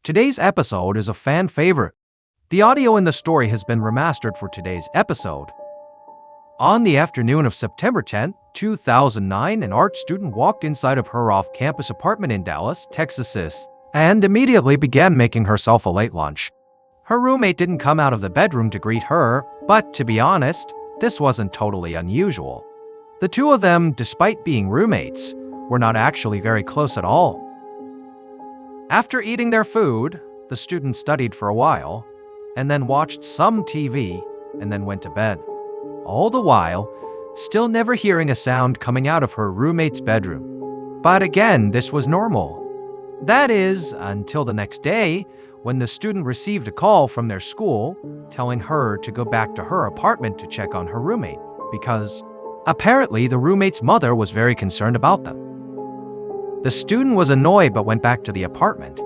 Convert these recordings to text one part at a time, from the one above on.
Today's episode is a fan favorite. The audio in the story has been remastered for today's episode. On the afternoon of September 10, 2009, an art student walked inside of her off-campus apartment in Dallas, Texas, and immediately began making herself a late lunch. Her roommate didn't come out of the bedroom to greet her, but to be honest, this wasn't totally unusual. The two of them, despite being roommates, were not actually very close at all. After eating their food, the student studied for a while, and then watched some TV, and then went to bed. All the while, still never hearing a sound coming out of her roommate's bedroom. But again, this was normal. That is, until the next day, when the student received a call from their school telling her to go back to her apartment to check on her roommate, because apparently the roommate's mother was very concerned about them. The student was annoyed but went back to the apartment,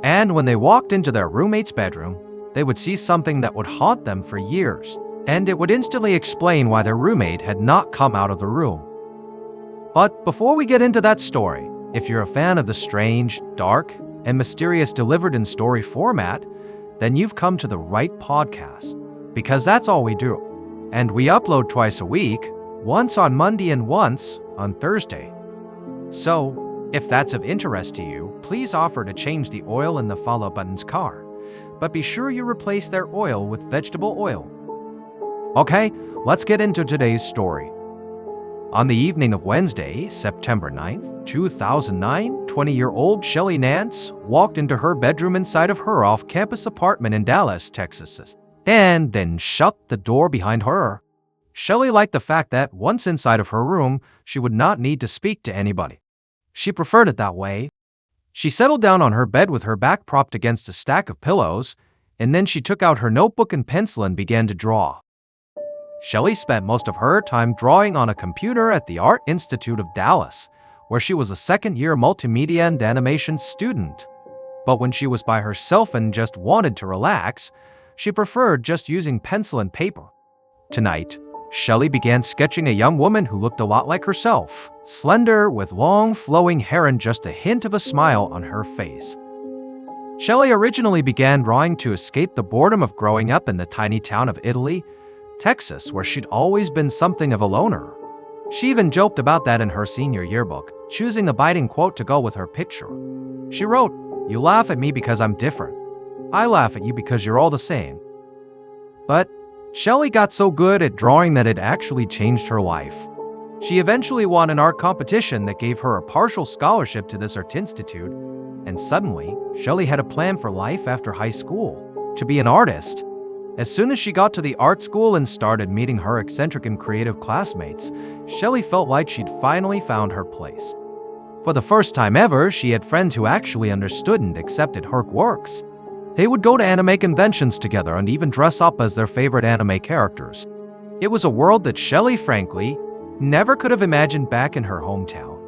and when they walked into their roommate's bedroom, they would see something that would haunt them for years, and it would instantly explain why their roommate had not come out of the room. But before we get into that story, if you're a fan of the strange, dark, and mysterious delivered in story format, then you've come to the right podcast, because that's all we do. And we upload twice a week, once on Monday and once on Thursday. So, if that's of interest to you, please offer to change the oil in the follow button's car, but be sure you replace their oil with vegetable oil. Okay, let's get into today's story. On the evening of Wednesday, September 9th, 2009, 20-year-old Shelly Nance walked into her bedroom inside of her off-campus apartment in Dallas, Texas, and then shut the door behind her. Shelly liked the fact that once inside of her room, she would not need to speak to anybody. She preferred it that way. She settled down on her bed with her back propped against a stack of pillows, and then she took out her notebook and pencil and began to draw. Shelly spent most of her time drawing on a computer at the Art Institute of Dallas, where she was a second-year multimedia and animation student. But when she was by herself and just wanted to relax, she preferred just using pencil and paper. Tonight, Shelly began sketching a young woman who looked a lot like herself, slender, with long flowing hair and just a hint of a smile on her face. Shelly originally began drawing to escape the boredom of growing up in the tiny town of Italy, Texas, where she'd always been something of a loner. She even joked about that in her senior yearbook, choosing a biting quote to go with her picture. She wrote, "You laugh at me because I'm different. I laugh at you because you're all the same." But Shelly got so good at drawing that it actually changed her life. She eventually won an art competition that gave her a partial scholarship to this art institute, and suddenly, Shelly had a plan for life after high school, to be an artist. As soon as she got to the art school and started meeting her eccentric and creative classmates, Shelly felt like she'd finally found her place. For the first time ever, she had friends who actually understood and accepted her works. They would go to anime conventions together and even dress up as their favorite anime characters. It was a world that Shelly, frankly, never could have imagined back in her hometown,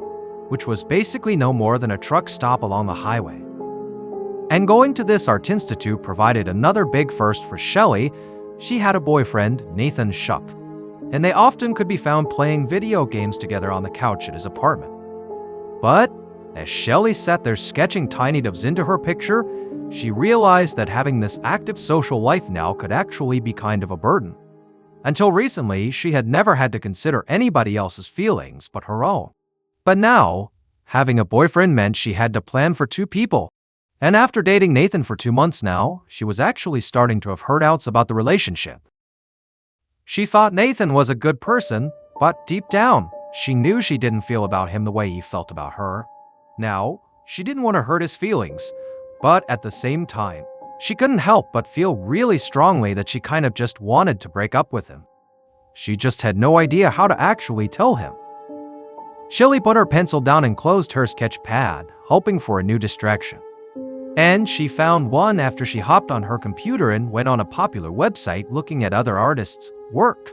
which was basically no more than a truck stop along the highway. And going to this art institute provided another big first for Shelly. She had a boyfriend, Nathan Shupp, and they often could be found playing video games together on the couch at his apartment. But as Shelly sat there sketching tiny doves into her picture, she realized that having this active social life now could actually be kind of a burden. Until recently, she had never had to consider anybody else's feelings but her own. But now, having a boyfriend meant she had to plan for two people. And after dating Nathan for 2 months now, she was actually starting to have heard doubts about the relationship. She thought Nathan was a good person, but deep down, she knew she didn't feel about him the way he felt about her. Now, she didn't want to hurt his feelings, but at the same time, she couldn't help but feel really strongly that she kind of just wanted to break up with him. She just had no idea how to actually tell him. Shelly put her pencil down and closed her sketch pad, hoping for a new distraction. And she found one after she hopped on her computer and went on a popular website looking at other artists' work.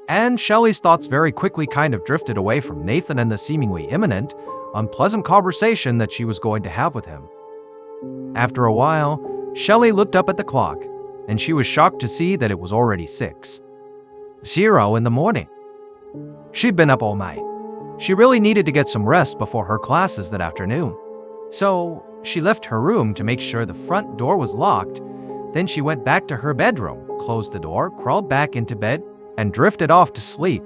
And Shelly's thoughts very quickly kind of drifted away from Nathan and the seemingly imminent, unpleasant conversation that she was going to have with him. After a while, Shelly looked up at the clock, and she was shocked to see that it was already 6:00 in the morning. She'd been up all night. She really needed to get some rest before her classes that afternoon. So, She left her room to make sure the front door was locked. Then she went back to her bedroom, closed the door, crawled back into bed, and drifted off to sleep.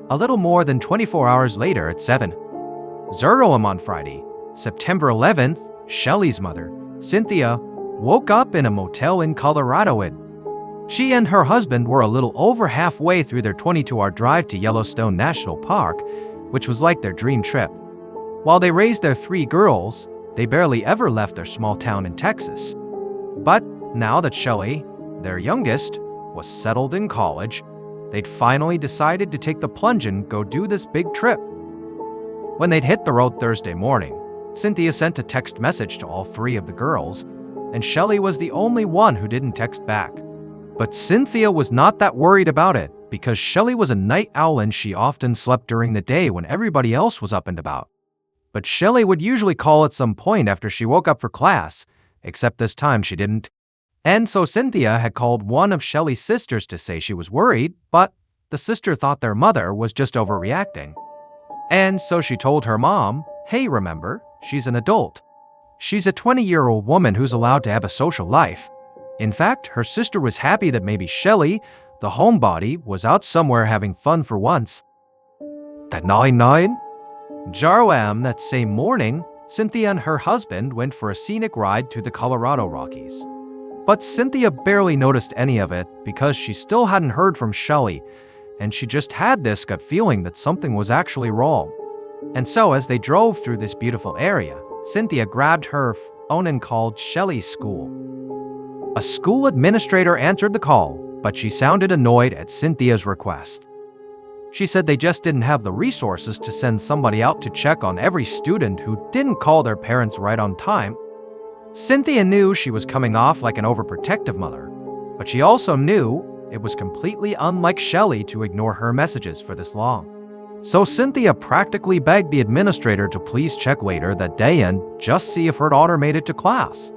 A little more than 24 hours later at 7:00 am on Friday, September 11th, Shelly's mother, Cynthia, woke up in a motel in Colorado. She and her husband were a little over halfway through their 22-hour drive to Yellowstone National Park, which was like their dream trip. While they raised their 3 girls, they barely ever left their small town in Texas. But now that Shelly, their youngest, was settled in college, they'd finally decided to take the plunge and go do this big trip. When they'd hit the road Thursday morning, Cynthia sent a text message to all 3 of the girls, and Shelly was the only one who didn't text back. But Cynthia was not that worried about it, because Shelly was a night owl and she often slept during the day when everybody else was up and about. But Shelly would usually call at some point after she woke up for class, except this time she didn't. And so Cynthia had called one of Shelly's sisters to say she was worried, but the sister thought their mother was just overreacting. And so she told her mom, hey, remember, she's an adult. She's a 20-year-old woman who's allowed to have a social life. In fact, her sister was happy that maybe Shelly, the homebody, was out somewhere having fun for once. At 9:09 Jarwam that same morning, Cynthia and her husband went for a scenic ride to the Colorado Rockies. But Cynthia barely noticed any of it because she still hadn't heard from Shelly, and she just had this gut feeling that something was actually wrong. And so as they drove through this beautiful area, Cynthia grabbed her phone and called Shelly's school. A school administrator answered the call, but she sounded annoyed at Cynthia's request. She said they just didn't have the resources to send somebody out to check on every student who didn't call their parents right on time. Cynthia knew she was coming off like an overprotective mother, but she also knew it was completely unlike Shelly to ignore her messages for this long. So Cynthia practically begged the administrator to please check later that day and just see if her daughter made it to class.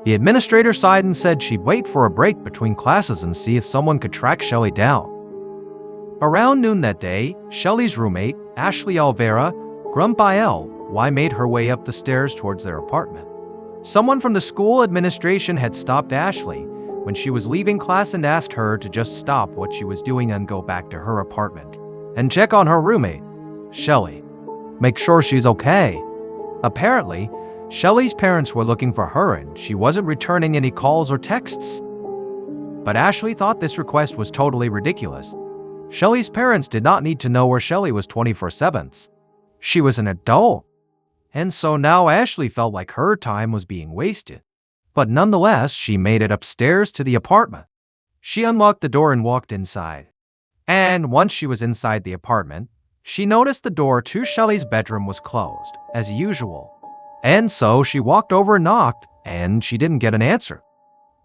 The administrator sighed and said she'd wait for a break between classes and see if someone could track Shelly down. Around noon that day, Shelly's roommate, Ashley Alvera Grumbael, made her way up the stairs towards their apartment. Someone from the school administration had stopped Ashley when she was leaving class and asked her to just stop what she was doing and go back to her apartment and check on her roommate, Shelly. Make sure she's okay. Apparently, Shelly's parents were looking for her and she wasn't returning any calls or texts. But Ashley thought this request was totally ridiculous. Shelly's parents did not need to know where Shelly was 24/7. She was an adult. And so now Ashley felt like her time was being wasted. But nonetheless, she made it upstairs to the apartment. She unlocked the door and walked inside. And once she was inside the apartment, she noticed the door to Shelly's bedroom was closed, as usual. And so she walked over and knocked, and she didn't get an answer.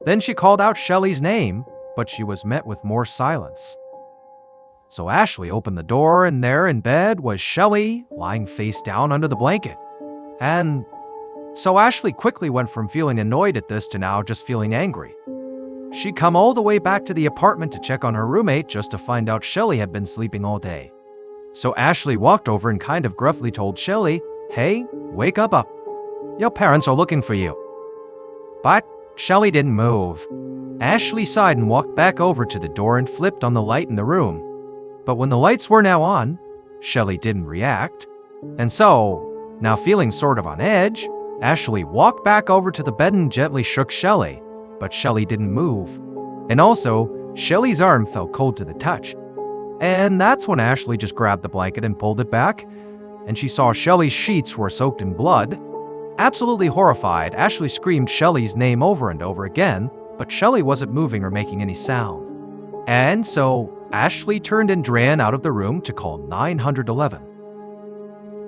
Then she called out Shelly's name, but she was met with more silence. So Ashley opened the door, and there in bed was Shelly, lying face down under the blanket. And so Ashley quickly went from feeling annoyed at this to now just feeling angry. She'd come all the way back to the apartment to check on her roommate just to find out Shelly had been sleeping all day. So Ashley walked over and kind of gruffly told Shelly, hey, wake up. Your parents are looking for you. But Shelly didn't move. Ashley sighed and walked back over to the door and flipped on the light in the room. But when the lights were now on, Shelly didn't react. And so, now feeling sort of on edge, Ashley walked back over to the bed and gently shook Shelly, but Shelly didn't move. And also, Shelly's arm felt cold to the touch. And that's when Ashley just grabbed the blanket and pulled it back, and she saw Shelly's sheets were soaked in blood. Absolutely horrified, Ashley screamed Shelly's name over and over again, but Shelly wasn't moving or making any sound. And so, Ashley turned and ran out of the room to call 911.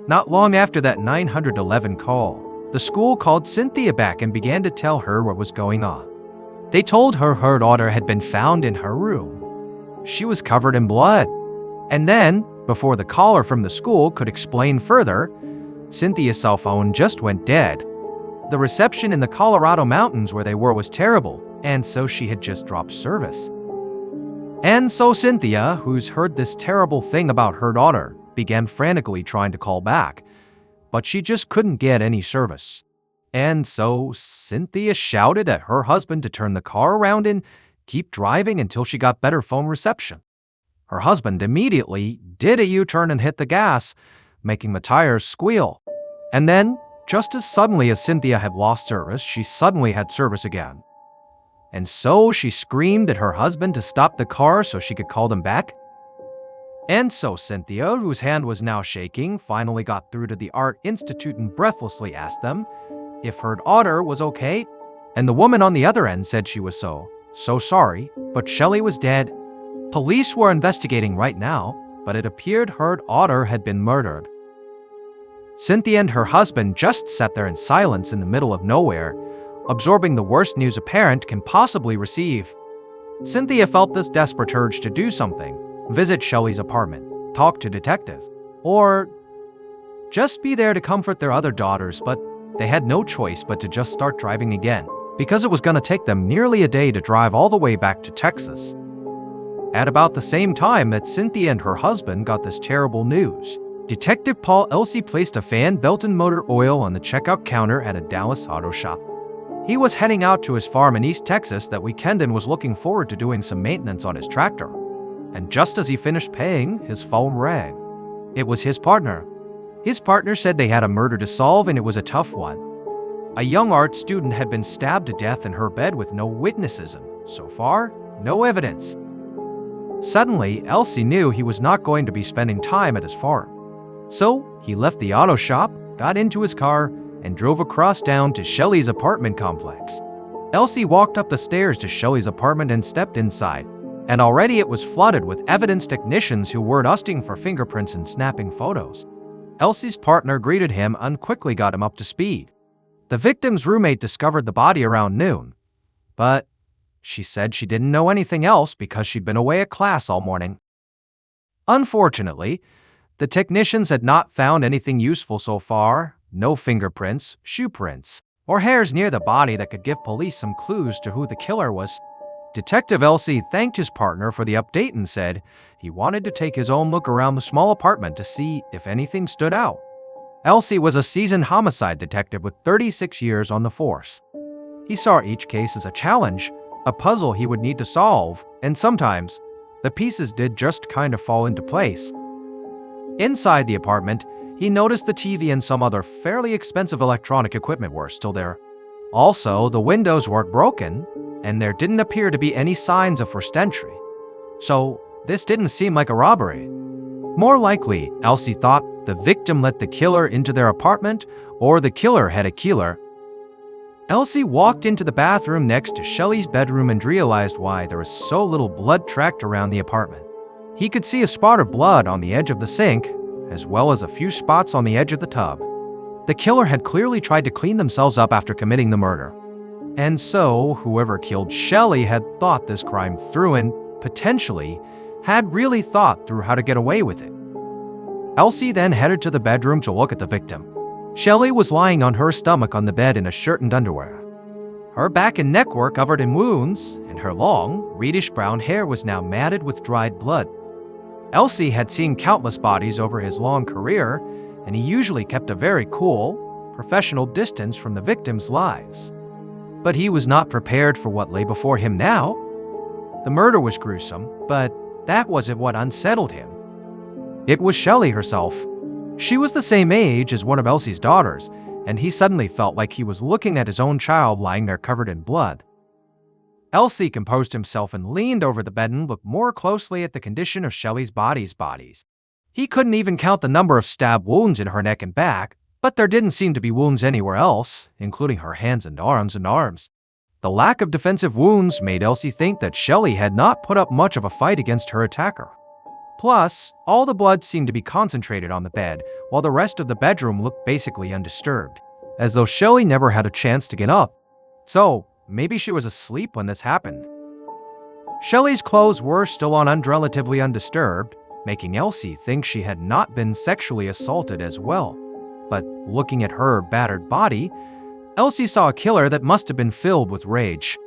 Not long after that 911 call, the school called Cynthia back and began to tell her what was going on. They told her her daughter had been found in her room. She was covered in blood. And then, before the caller from the school could explain further, Cynthia's cell phone just went dead. The reception in the Colorado mountains where they were was terrible, and so she had just dropped service. And so Cynthia, who's heard this terrible thing about her daughter, began frantically trying to call back, but she just couldn't get any service. And so Cynthia shouted at her husband to turn the car around and keep driving until she got better phone reception. Her husband immediately did a U-turn and hit the gas, making the tires squeal. And then, just as suddenly as Cynthia had lost service, she suddenly had service again. And so she screamed at her husband to stop the car so she could call them back. And so Cynthia, whose hand was now shaking, finally got through to the Art Institute and breathlessly asked them if her daughter was okay. And the woman on the other end said she was so sorry, but Shelly was dead. Police were investigating right now, but it appeared her daughter had been murdered. Cynthia and her husband just sat there in silence in the middle of nowhere, absorbing the worst news a parent can possibly receive. Cynthia felt this desperate urge to do something, visit Shelly's apartment, talk to detective, or just be there to comfort their other daughters, but they had no choice but to just start driving again, because it was going to take them nearly a day to drive all the way back to Texas. At about the same time that Cynthia and her husband got this terrible news, Detective Paul Elsey placed a fan belt and motor oil on the checkout counter at a Dallas auto shop. He was heading out to his farm in East Texas that weekend and was looking forward to doing some maintenance on his tractor. And just as he finished paying, his phone rang. It was his partner. His partner said they had a murder to solve and it was a tough one. A young art student had been stabbed to death in her bed with no witnesses and, so far, no evidence. Suddenly, Elsey knew he was not going to be spending time at his farm. So, he left the auto shop, got into his car, and drove across town to Shelly's apartment complex. Elsey walked up the stairs to Shelly's apartment and stepped inside, and already it was flooded with evidence technicians who were dusting for fingerprints and snapping photos. Elsey's partner greeted him and quickly got him up to speed. The victim's roommate discovered the body around noon, but she said she didn't know anything else because she'd been away at class all morning. Unfortunately, the technicians had not found anything useful so far, no fingerprints, shoe prints, or hairs near the body that could give police some clues to who the killer was. Detective Elsey thanked his partner for the update and said he wanted to take his own look around the small apartment to see if anything stood out. Elsey was a seasoned homicide detective with 36 years on the force. He saw each case as a challenge, a puzzle he would need to solve, and sometimes the pieces did just kind of fall into place. Inside the apartment, he noticed the TV and some other fairly expensive electronic equipment were still there. Also, the windows weren't broken, and there didn't appear to be any signs of forced entry. So, this didn't seem like a robbery. More likely, Elsey thought the victim let the killer into their apartment, or the killer had a killer. Elsey walked into the bathroom next to Shelly's bedroom and realized why there was so little blood tracked around the apartment. He could see a spot of blood on the edge of the sink, as well as a few spots on the edge of the tub. The killer had clearly tried to clean themselves up after committing the murder. And so, whoever killed Shelly had thought this crime through and, potentially, had really thought through how to get away with it. Elsey then headed to the bedroom to look at the victim. Shelly was lying on her stomach on the bed in a shirt and underwear. Her back and neck were covered in wounds, and her long, reddish-brown hair was now matted with dried blood. Elsey had seen countless bodies over his long career, and he usually kept a very cool, professional distance from the victims' lives. But he was not prepared for what lay before him now. The murder was gruesome, but that wasn't what unsettled him. It was Shelly herself. She was the same age as one of Elsey's daughters, and he suddenly felt like he was looking at his own child lying there covered in blood. Elsey composed himself and leaned over the bed and looked more closely at the condition of Shelly's bodies. He couldn't even count the number of stab wounds in her neck and back, but there didn't seem to be wounds anywhere else, including her hands and arms. The lack of defensive wounds made Elsey think that Shelly had not put up much of a fight against her attacker. Plus, all the blood seemed to be concentrated on the bed, while the rest of the bedroom looked basically undisturbed, as though Shelly never had a chance to get up. So, maybe she was asleep when this happened. Shelly's clothes were still on and relatively undisturbed, making Elsey think she had not been sexually assaulted as well. But looking at her battered body, Elsey saw a killer that must have been filled with rage.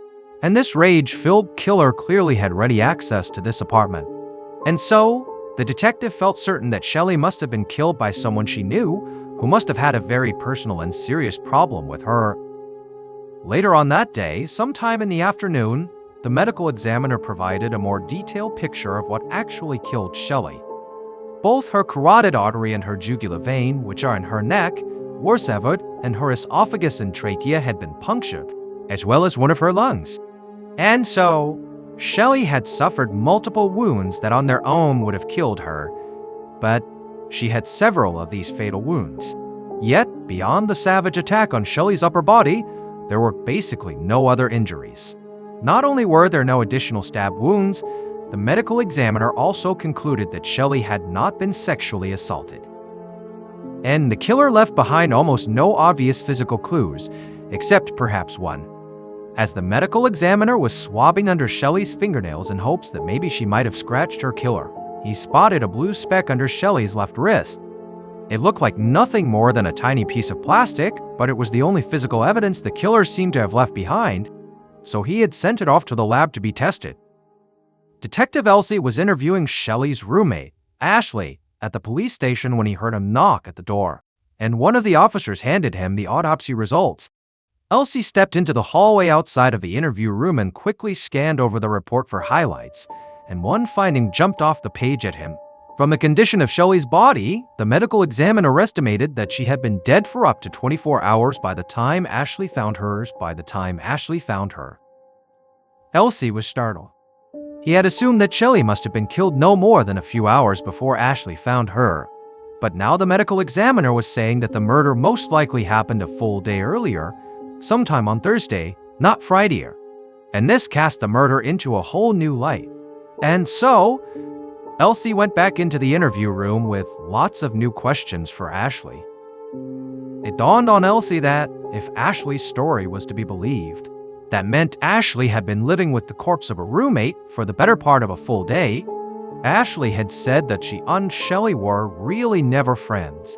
And this rage-filled killer clearly had ready access to this apartment. And so, the detective felt certain that Shelly must have been killed by someone she knew, who must have had a very personal and serious problem with her. Later on that day, sometime in the afternoon, the medical examiner provided a more detailed picture of what actually killed Shelly. Both her carotid artery and her jugular vein, which are in her neck, were severed, and her esophagus and trachea had been punctured, as well as one of her lungs. And so, Shelly had suffered multiple wounds that on their own would have killed her, but she had several of these fatal wounds. Yet, beyond the savage attack on Shelly's upper body, there were basically no other injuries. Not only were there no additional stab wounds, the medical examiner also concluded that Shelly had not been sexually assaulted. And the killer left behind almost no obvious physical clues, except perhaps one. As the medical examiner was swabbing under Shelly's fingernails in hopes that maybe she might have scratched her killer, he spotted a blue speck under Shelly's left wrist. It looked like nothing more than a tiny piece of plastic, but it was the only physical evidence the killer seemed to have left behind, so he had sent it off to the lab to be tested. Detective Elsie was interviewing Shelly's roommate, Ashley, at the police station when he heard a knock at the door, and one of the officers handed him the autopsy results. Elsie stepped into the hallway outside of the interview room and quickly scanned over the report for highlights, and one finding jumped off the page at him. From the condition of Shelly's body, the medical examiner estimated that she had been dead for up to 24 hours by the time Ashley found her. Elsie was startled. He had assumed that Shelly must have been killed no more than a few hours before Ashley found her. But now the medical examiner was saying that the murder most likely happened a full day earlier, sometime on Thursday, not Friday. And this cast the murder into a whole new light. And so, Elsie went back into the interview room with lots of new questions for Ashley. It dawned on Elsie that if Ashley's story was to be believed, that meant Ashley had been living with the corpse of a roommate for the better part of a full day. Ashley had said that she and Shelly were really never friends.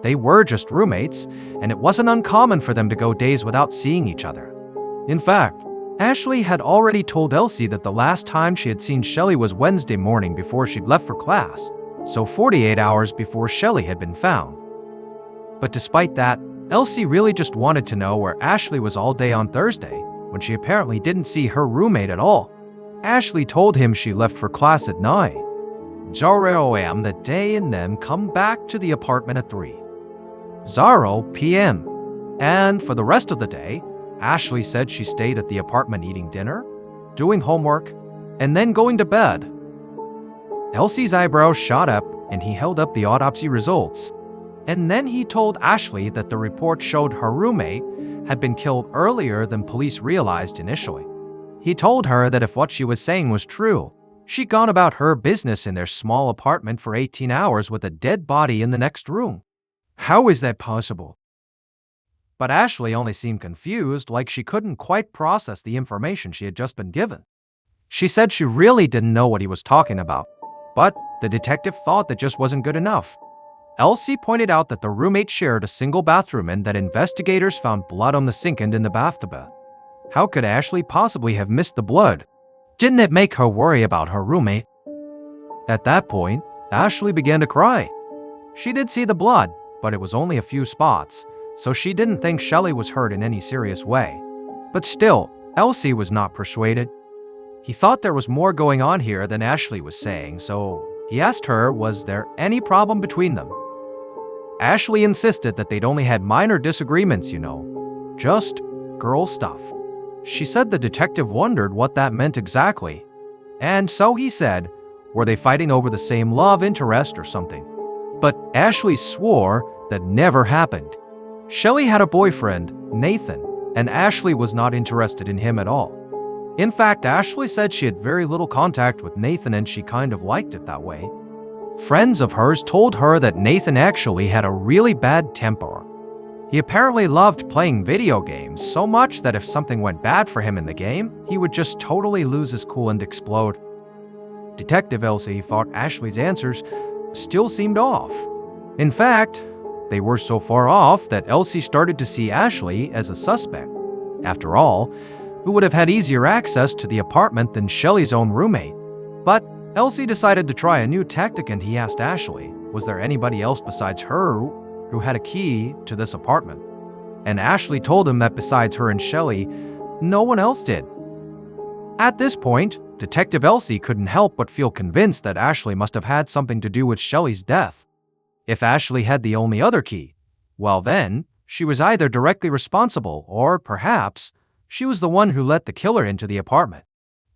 They were just roommates, and it wasn't uncommon for them to go days without seeing each other. In fact, Ashley had already told Elsie that the last time she had seen Shelly was Wednesday morning before she'd left for class, so 48 hours before Shelly had been found. But despite that, Elsie really just wanted to know where Ashley was all day on Thursday, when she apparently didn't see her roommate at all. Ashley told him she left for class at 9. 0 a.m. that day and then come back to the apartment at 3:00 p.m. And for the rest of the day, Ashley said she stayed at the apartment eating dinner, doing homework, and then going to bed. Elsie's eyebrows shot up and he held up the autopsy results. And then he told Ashley that the report showed her roommate had been killed earlier than police realized initially. He told her that if what she was saying was true, she'd gone about her business in their small apartment for 18 hours with a dead body in the next room. How is that possible? But Ashley only seemed confused, like she couldn't quite process the information she had just been given. She said she really didn't know what he was talking about, but the detective thought that just wasn't good enough. Elsie pointed out that the roommate shared a single bathroom and that investigators found blood on the sink and in the bathtub. How could Ashley possibly have missed the blood? Didn't it make her worry about her roommate? At that point, Ashley began to cry. She did see the blood, but it was only a few spots, so she didn't think Shelly was hurt in any serious way. But still, Elsie was not persuaded. He thought there was more going on here than Ashley was saying, so he asked her, was there any problem between them? Ashley insisted that they'd only had minor disagreements, just girl stuff. She said the detective wondered what that meant exactly. And so he said, were they fighting over the same love interest or something? But Ashley swore that never happened. Shelly had a boyfriend, Nathan, and Ashley was not interested in him at all. In fact, Ashley said she had very little contact with Nathan and she kind of liked it that way. Friends of hers told her that Nathan actually had a really bad temper. He apparently loved playing video games so much that if something went bad for him in the game, he would just totally lose his cool and explode. Detective Elsie thought Ashley's answers still seemed off. In fact, they were so far off that Elsie started to see Ashley as a suspect. After all, who would have had easier access to the apartment than Shelly's own roommate? But Elsie decided to try a new tactic and he asked Ashley, was there anybody else besides her who had a key to this apartment. And Ashley told him that besides her and Shelly, no one else did. At this point, Detective Elsie couldn't help but feel convinced that Ashley must have had something to do with Shelly's death. If Ashley had the only other key, well then, she was either directly responsible or, perhaps, she was the one who let the killer into the apartment.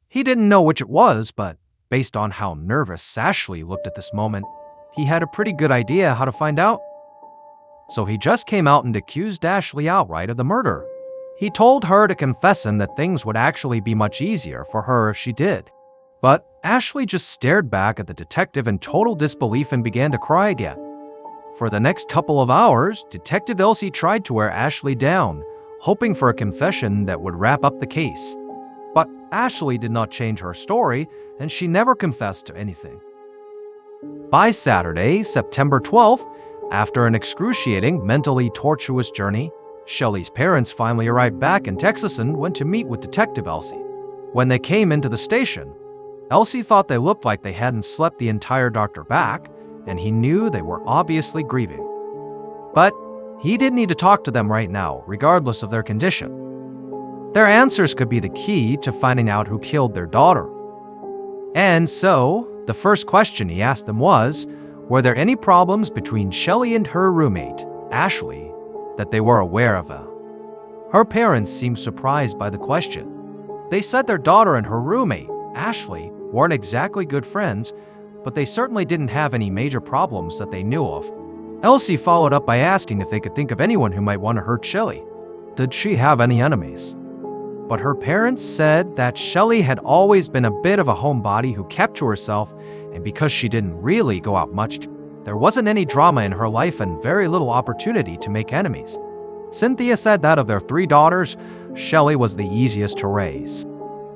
He didn't know which it was, but based on how nervous Ashley looked at this moment, he had a pretty good idea how to find out. So he just came out and accused Ashley outright of the murder. He told her to confess him that things would actually be much easier for her if she did. But Ashley just stared back at the detective in total disbelief and began to cry again. For the next couple of hours, Detective Elsie tried to wear Ashley down, hoping for a confession that would wrap up the case. But Ashley did not change her story, and she never confessed to anything. By Saturday, September 12th, after an excruciating, mentally tortuous journey, Shelly's parents finally arrived back in Texas and went to meet with Detective Elsie. When they came into the station, Elsie thought they looked like they hadn't slept the entire doctor back, and he knew they were obviously grieving. But he didn't need to talk to them right now, regardless of their condition. Their answers could be the key to finding out who killed their daughter. And so, the first question he asked them was, were there any problems between Shelly and her roommate, Ashley, that they were aware of? Her parents seemed surprised by the question. They said their daughter and her roommate, Ashley, weren't exactly good friends, but they certainly didn't have any major problems that they knew of. Elsie followed up by asking if they could think of anyone who might want to hurt Shelly. Did she have any enemies? But her parents said that Shelly had always been a bit of a homebody who kept to herself, and because she didn't really go out much, there wasn't any drama in her life and very little opportunity to make enemies. Cynthia said that of their 3 daughters, Shelly was the easiest to raise.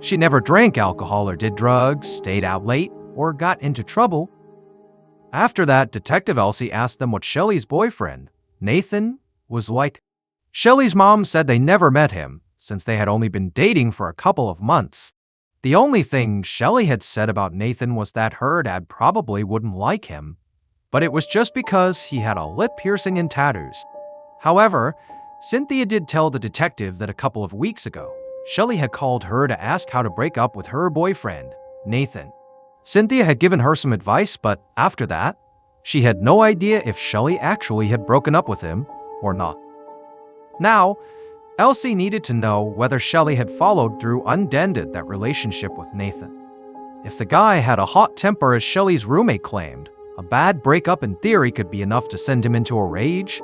She never drank alcohol or did drugs, stayed out late, or got into trouble. After that, Detective Elsie asked them what Shelly's boyfriend, Nathan, was like. Shelly's mom said they never met him, since they had only been dating for a couple of months. The only thing Shelly had said about Nathan was that her dad probably wouldn't like him, but it was just because he had a lip piercing and tattoos. However, Cynthia did tell the detective that a couple of weeks ago, Shelly had called her to ask how to break up with her boyfriend, Nathan. Cynthia had given her some advice, but after that, she had no idea if Shelly actually had broken up with him or not. Now, Elsie needed to know whether Shelly had followed through and ended that relationship with Nathan. If the guy had a hot temper as Shelly's roommate claimed, a bad breakup in theory could be enough to send him into a rage.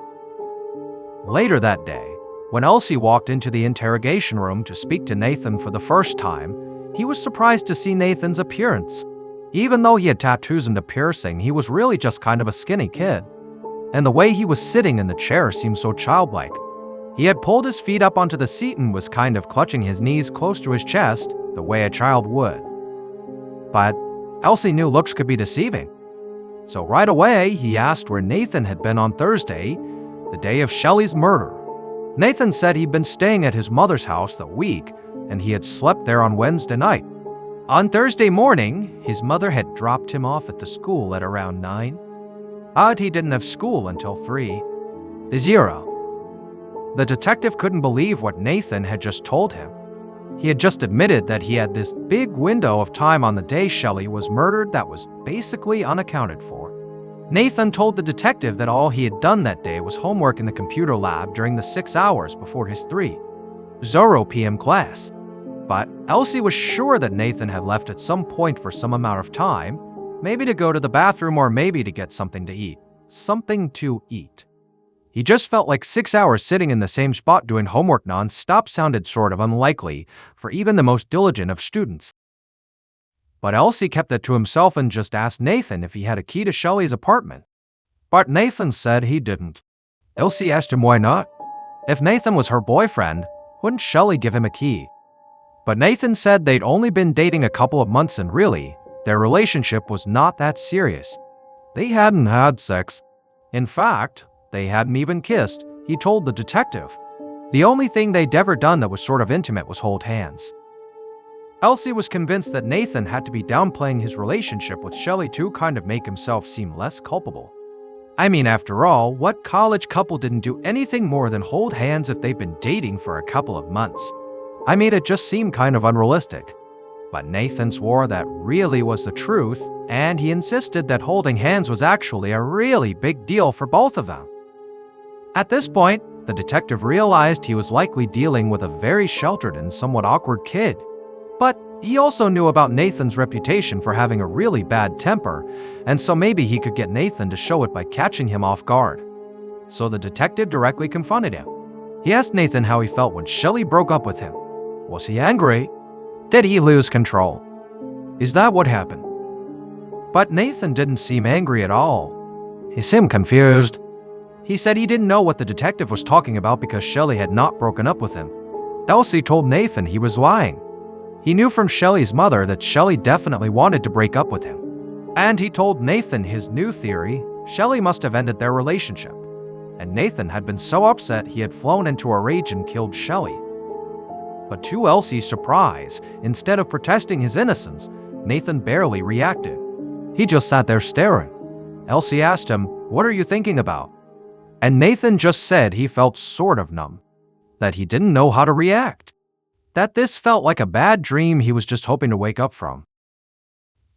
Later that day, when Elsie walked into the interrogation room to speak to Nathan for the first time, he was surprised to see Nathan's appearance. Even though he had tattoos and a piercing, he was really just kind of a skinny kid. And the way he was sitting in the chair seemed so childlike. He had pulled his feet up onto the seat and was kind of clutching his knees close to his chest, the way a child would. But Elsie knew looks could be deceiving. So right away, he asked where Nathan had been on Thursday, the day of Shelly's murder. Nathan said he'd been staying at his mother's house that week, and he had slept there on Wednesday night. On Thursday morning, his mother had dropped him off at the school at around 9. But he didn't have school until 3. The 0. The detective couldn't believe what Nathan had just told him. He had just admitted that he had this big window of time on the day Shelly was murdered that was basically unaccounted for. Nathan told the detective that all he had done that day was homework in the computer lab during the 6 hours before his 3:00 p.m. class. But Elsie was sure that Nathan had left at some point for some amount of time, maybe to go to the bathroom or maybe to get something to eat. Something to eat. He just felt like 6 hours sitting in the same spot doing homework non-stop sounded sort of unlikely for even the most diligent of students. But Elsie kept that to himself and just asked Nathan if he had a key to Shelly's apartment. But Nathan said he didn't. Elsie asked him why not. If Nathan was her boyfriend, wouldn't Shelly give him a key? But Nathan said they'd only been dating a couple of months and really, their relationship was not that serious. They hadn't had sex. In fact, they hadn't even kissed, he told the detective. The only thing they'd ever done that was sort of intimate was hold hands. Elsie was convinced that Nathan had to be downplaying his relationship with Shelly to kind of make himself seem less culpable. I mean, after all, what college couple didn't do anything more than hold hands if they've been dating for a couple of months? I made it just seem kind of unrealistic. But Nathan swore that really was the truth, and he insisted that holding hands was actually a really big deal for both of them. At this point, the detective realized he was likely dealing with a very sheltered and somewhat awkward kid. But he also knew about Nathan's reputation for having a really bad temper, and so maybe he could get Nathan to show it by catching him off guard. So the detective directly confronted him. He asked Nathan how he felt when Shelly broke up with him. Was he angry? Did he lose control? Is that what happened? But Nathan didn't seem angry at all. He seemed confused. He said he didn't know what the detective was talking about because Shelly had not broken up with him. Elsie told Nathan he was lying. He knew from Shelly's mother that Shelly definitely wanted to break up with him. And he told Nathan his new theory: Shelly must have ended their relationship. And Nathan had been so upset he had flown into a rage and killed Shelly. But to Elsie's surprise, instead of protesting his innocence, Nathan barely reacted. He just sat there staring. Elsie asked him, "What are you thinking about?" And Nathan just said he felt sort of numb, that he didn't know how to react, that this felt like a bad dream he was just hoping to wake up from.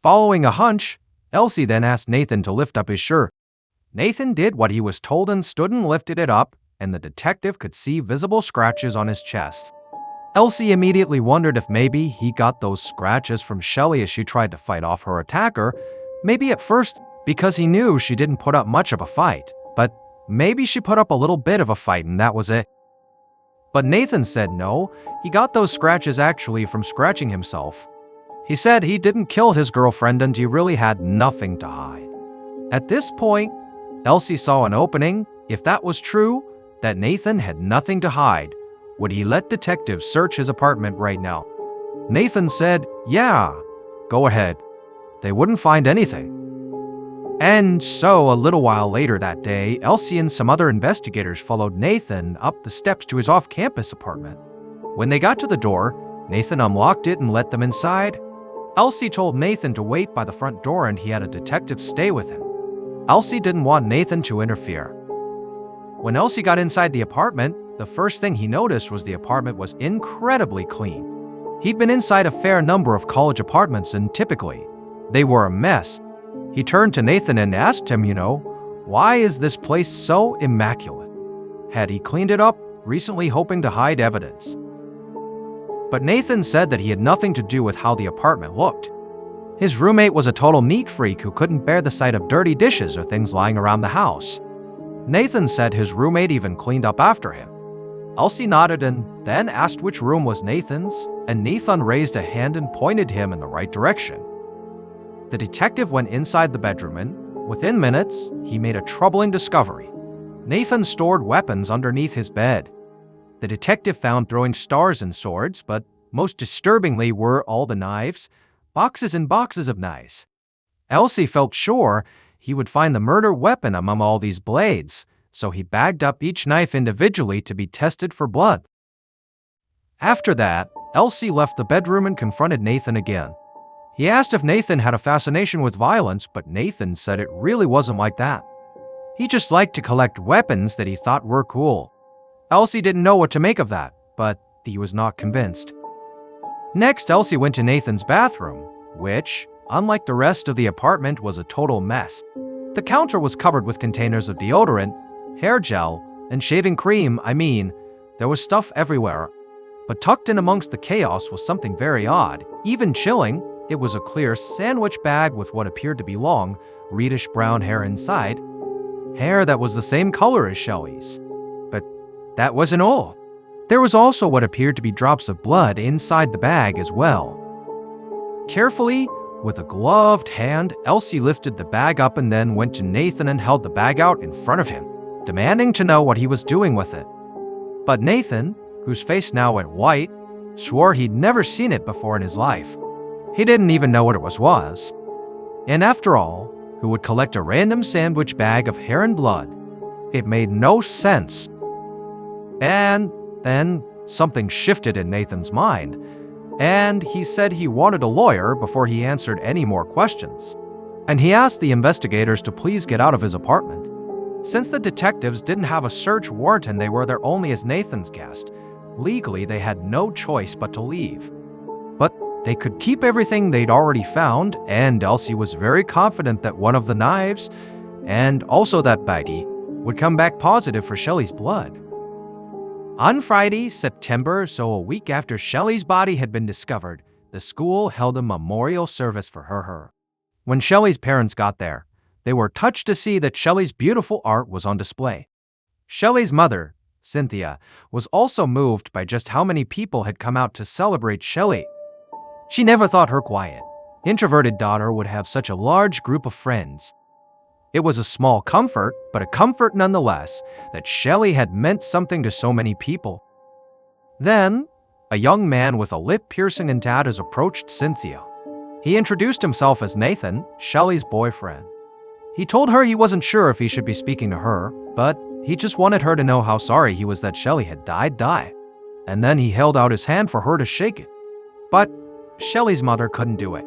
Following a hunch, Elsie then asked Nathan to lift up his shirt. Nathan did what he was told and stood and lifted it up, and the detective could see visible scratches on his chest. Elsie immediately wondered if maybe he got those scratches from Shelly as she tried to fight off her attacker, maybe at first because he knew she didn't put up much of a fight, but maybe she put up a little bit of a fight and that was it. But Nathan said no, he got those scratches actually from scratching himself. He said he didn't kill his girlfriend and he really had nothing to hide. At this point, Elsie saw an opening. If that was true, that Nathan had nothing to hide, would he let detectives search his apartment right now? Nathan said, "Yeah, go ahead." They wouldn't find anything. And so, a little while later that day, Elsie and some other investigators followed Nathan up the steps to his off-campus apartment. When they got to the door, Nathan unlocked it and let them inside. Elsie told Nathan to wait by the front door and he had a detective stay with him. Elsie didn't want Nathan to interfere. When Elsie got inside the apartment, the first thing he noticed was the apartment was incredibly clean. He'd been inside a fair number of college apartments and typically, they were a mess. He turned to Nathan and asked him, why is this place so immaculate? Had he cleaned it up recently hoping to hide evidence? But Nathan said that he had nothing to do with how the apartment looked. His roommate was a total neat freak who couldn't bear the sight of dirty dishes or things lying around the house. Nathan said his roommate even cleaned up after him. Elsie nodded and then asked which room was Nathan's, and Nathan raised a hand and pointed him in the right direction. The detective went inside the bedroom and, within minutes, he made a troubling discovery. Nathan stored weapons underneath his bed. The detective found throwing stars and swords, but most disturbingly were all the knives, boxes and boxes of knives. Elsie felt sure he would find the murder weapon among all these blades, so he bagged up each knife individually to be tested for blood. After that, Elsie left the bedroom and confronted Nathan again. He asked if Nathan had a fascination with violence, but Nathan said it really wasn't like that. He just liked to collect weapons that he thought were cool. Elsie didn't know what to make of that, but he was not convinced. Next, Elsie went to Nathan's bathroom, which, unlike the rest of the apartment, was a total mess. The counter was covered with containers of deodorant, hair gel, and shaving cream. There was stuff everywhere. But tucked in amongst the chaos was something very odd, even chilling. It was a clear sandwich bag with what appeared to be long, reddish brown hair inside. Hair that was the same color as Shelly's. But that wasn't all. There was also what appeared to be drops of blood inside the bag as well. Carefully, with a gloved hand, Elsie lifted the bag up and then went to Nathan and held the bag out in front of him, demanding to know what he was doing with it. But Nathan, whose face now went white, swore he'd never seen it before in his life. He didn't even know what it was. And after all, who would collect a random sandwich bag of hair and blood? It made no sense. And then something shifted in Nathan's mind, and he said he wanted a lawyer before he answered any more questions. And he asked the investigators to please get out of his apartment. Since the detectives didn't have a search warrant and they were there only as Nathan's guest, legally they had no choice but to leave. But they could keep everything they'd already found, and Elsie was very confident that one of the knives, and also that baggie, would come back positive for Shelly's blood. On Friday, September, so a week after Shelly's body had been discovered, the school held a memorial service for her. When Shelly's parents got there, they were touched to see that Shelly's beautiful art was on display. Shelly's mother, Cynthia, was also moved by just how many people had come out to celebrate Shelly. She never thought her quiet, introverted daughter would have such a large group of friends. It was a small comfort, but a comfort nonetheless, that Shelly had meant something to so many people. Then, a young man with a lip piercing and tattoos approached Cynthia. He introduced himself as Nathan, Shelly's boyfriend. He told her he wasn't sure if he should be speaking to her, but he just wanted her to know how sorry he was that Shelly had died. And then he held out his hand for her to shake it. But Shelly's mother couldn't do it.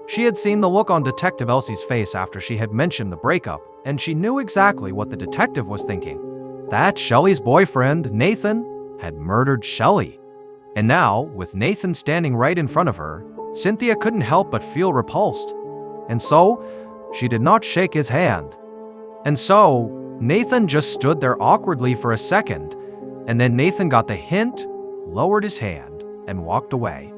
She had seen the look on Detective Elsie's face after she had mentioned the breakup, and she knew exactly what the detective was thinking. That Shelly's boyfriend, Nathan, had murdered Shelly. And now, with Nathan standing right in front of her, Cynthia couldn't help but feel repulsed. And so, she did not shake his hand. And so, Nathan just stood there awkwardly for a second, and then Nathan got the hint, lowered his hand, and walked away.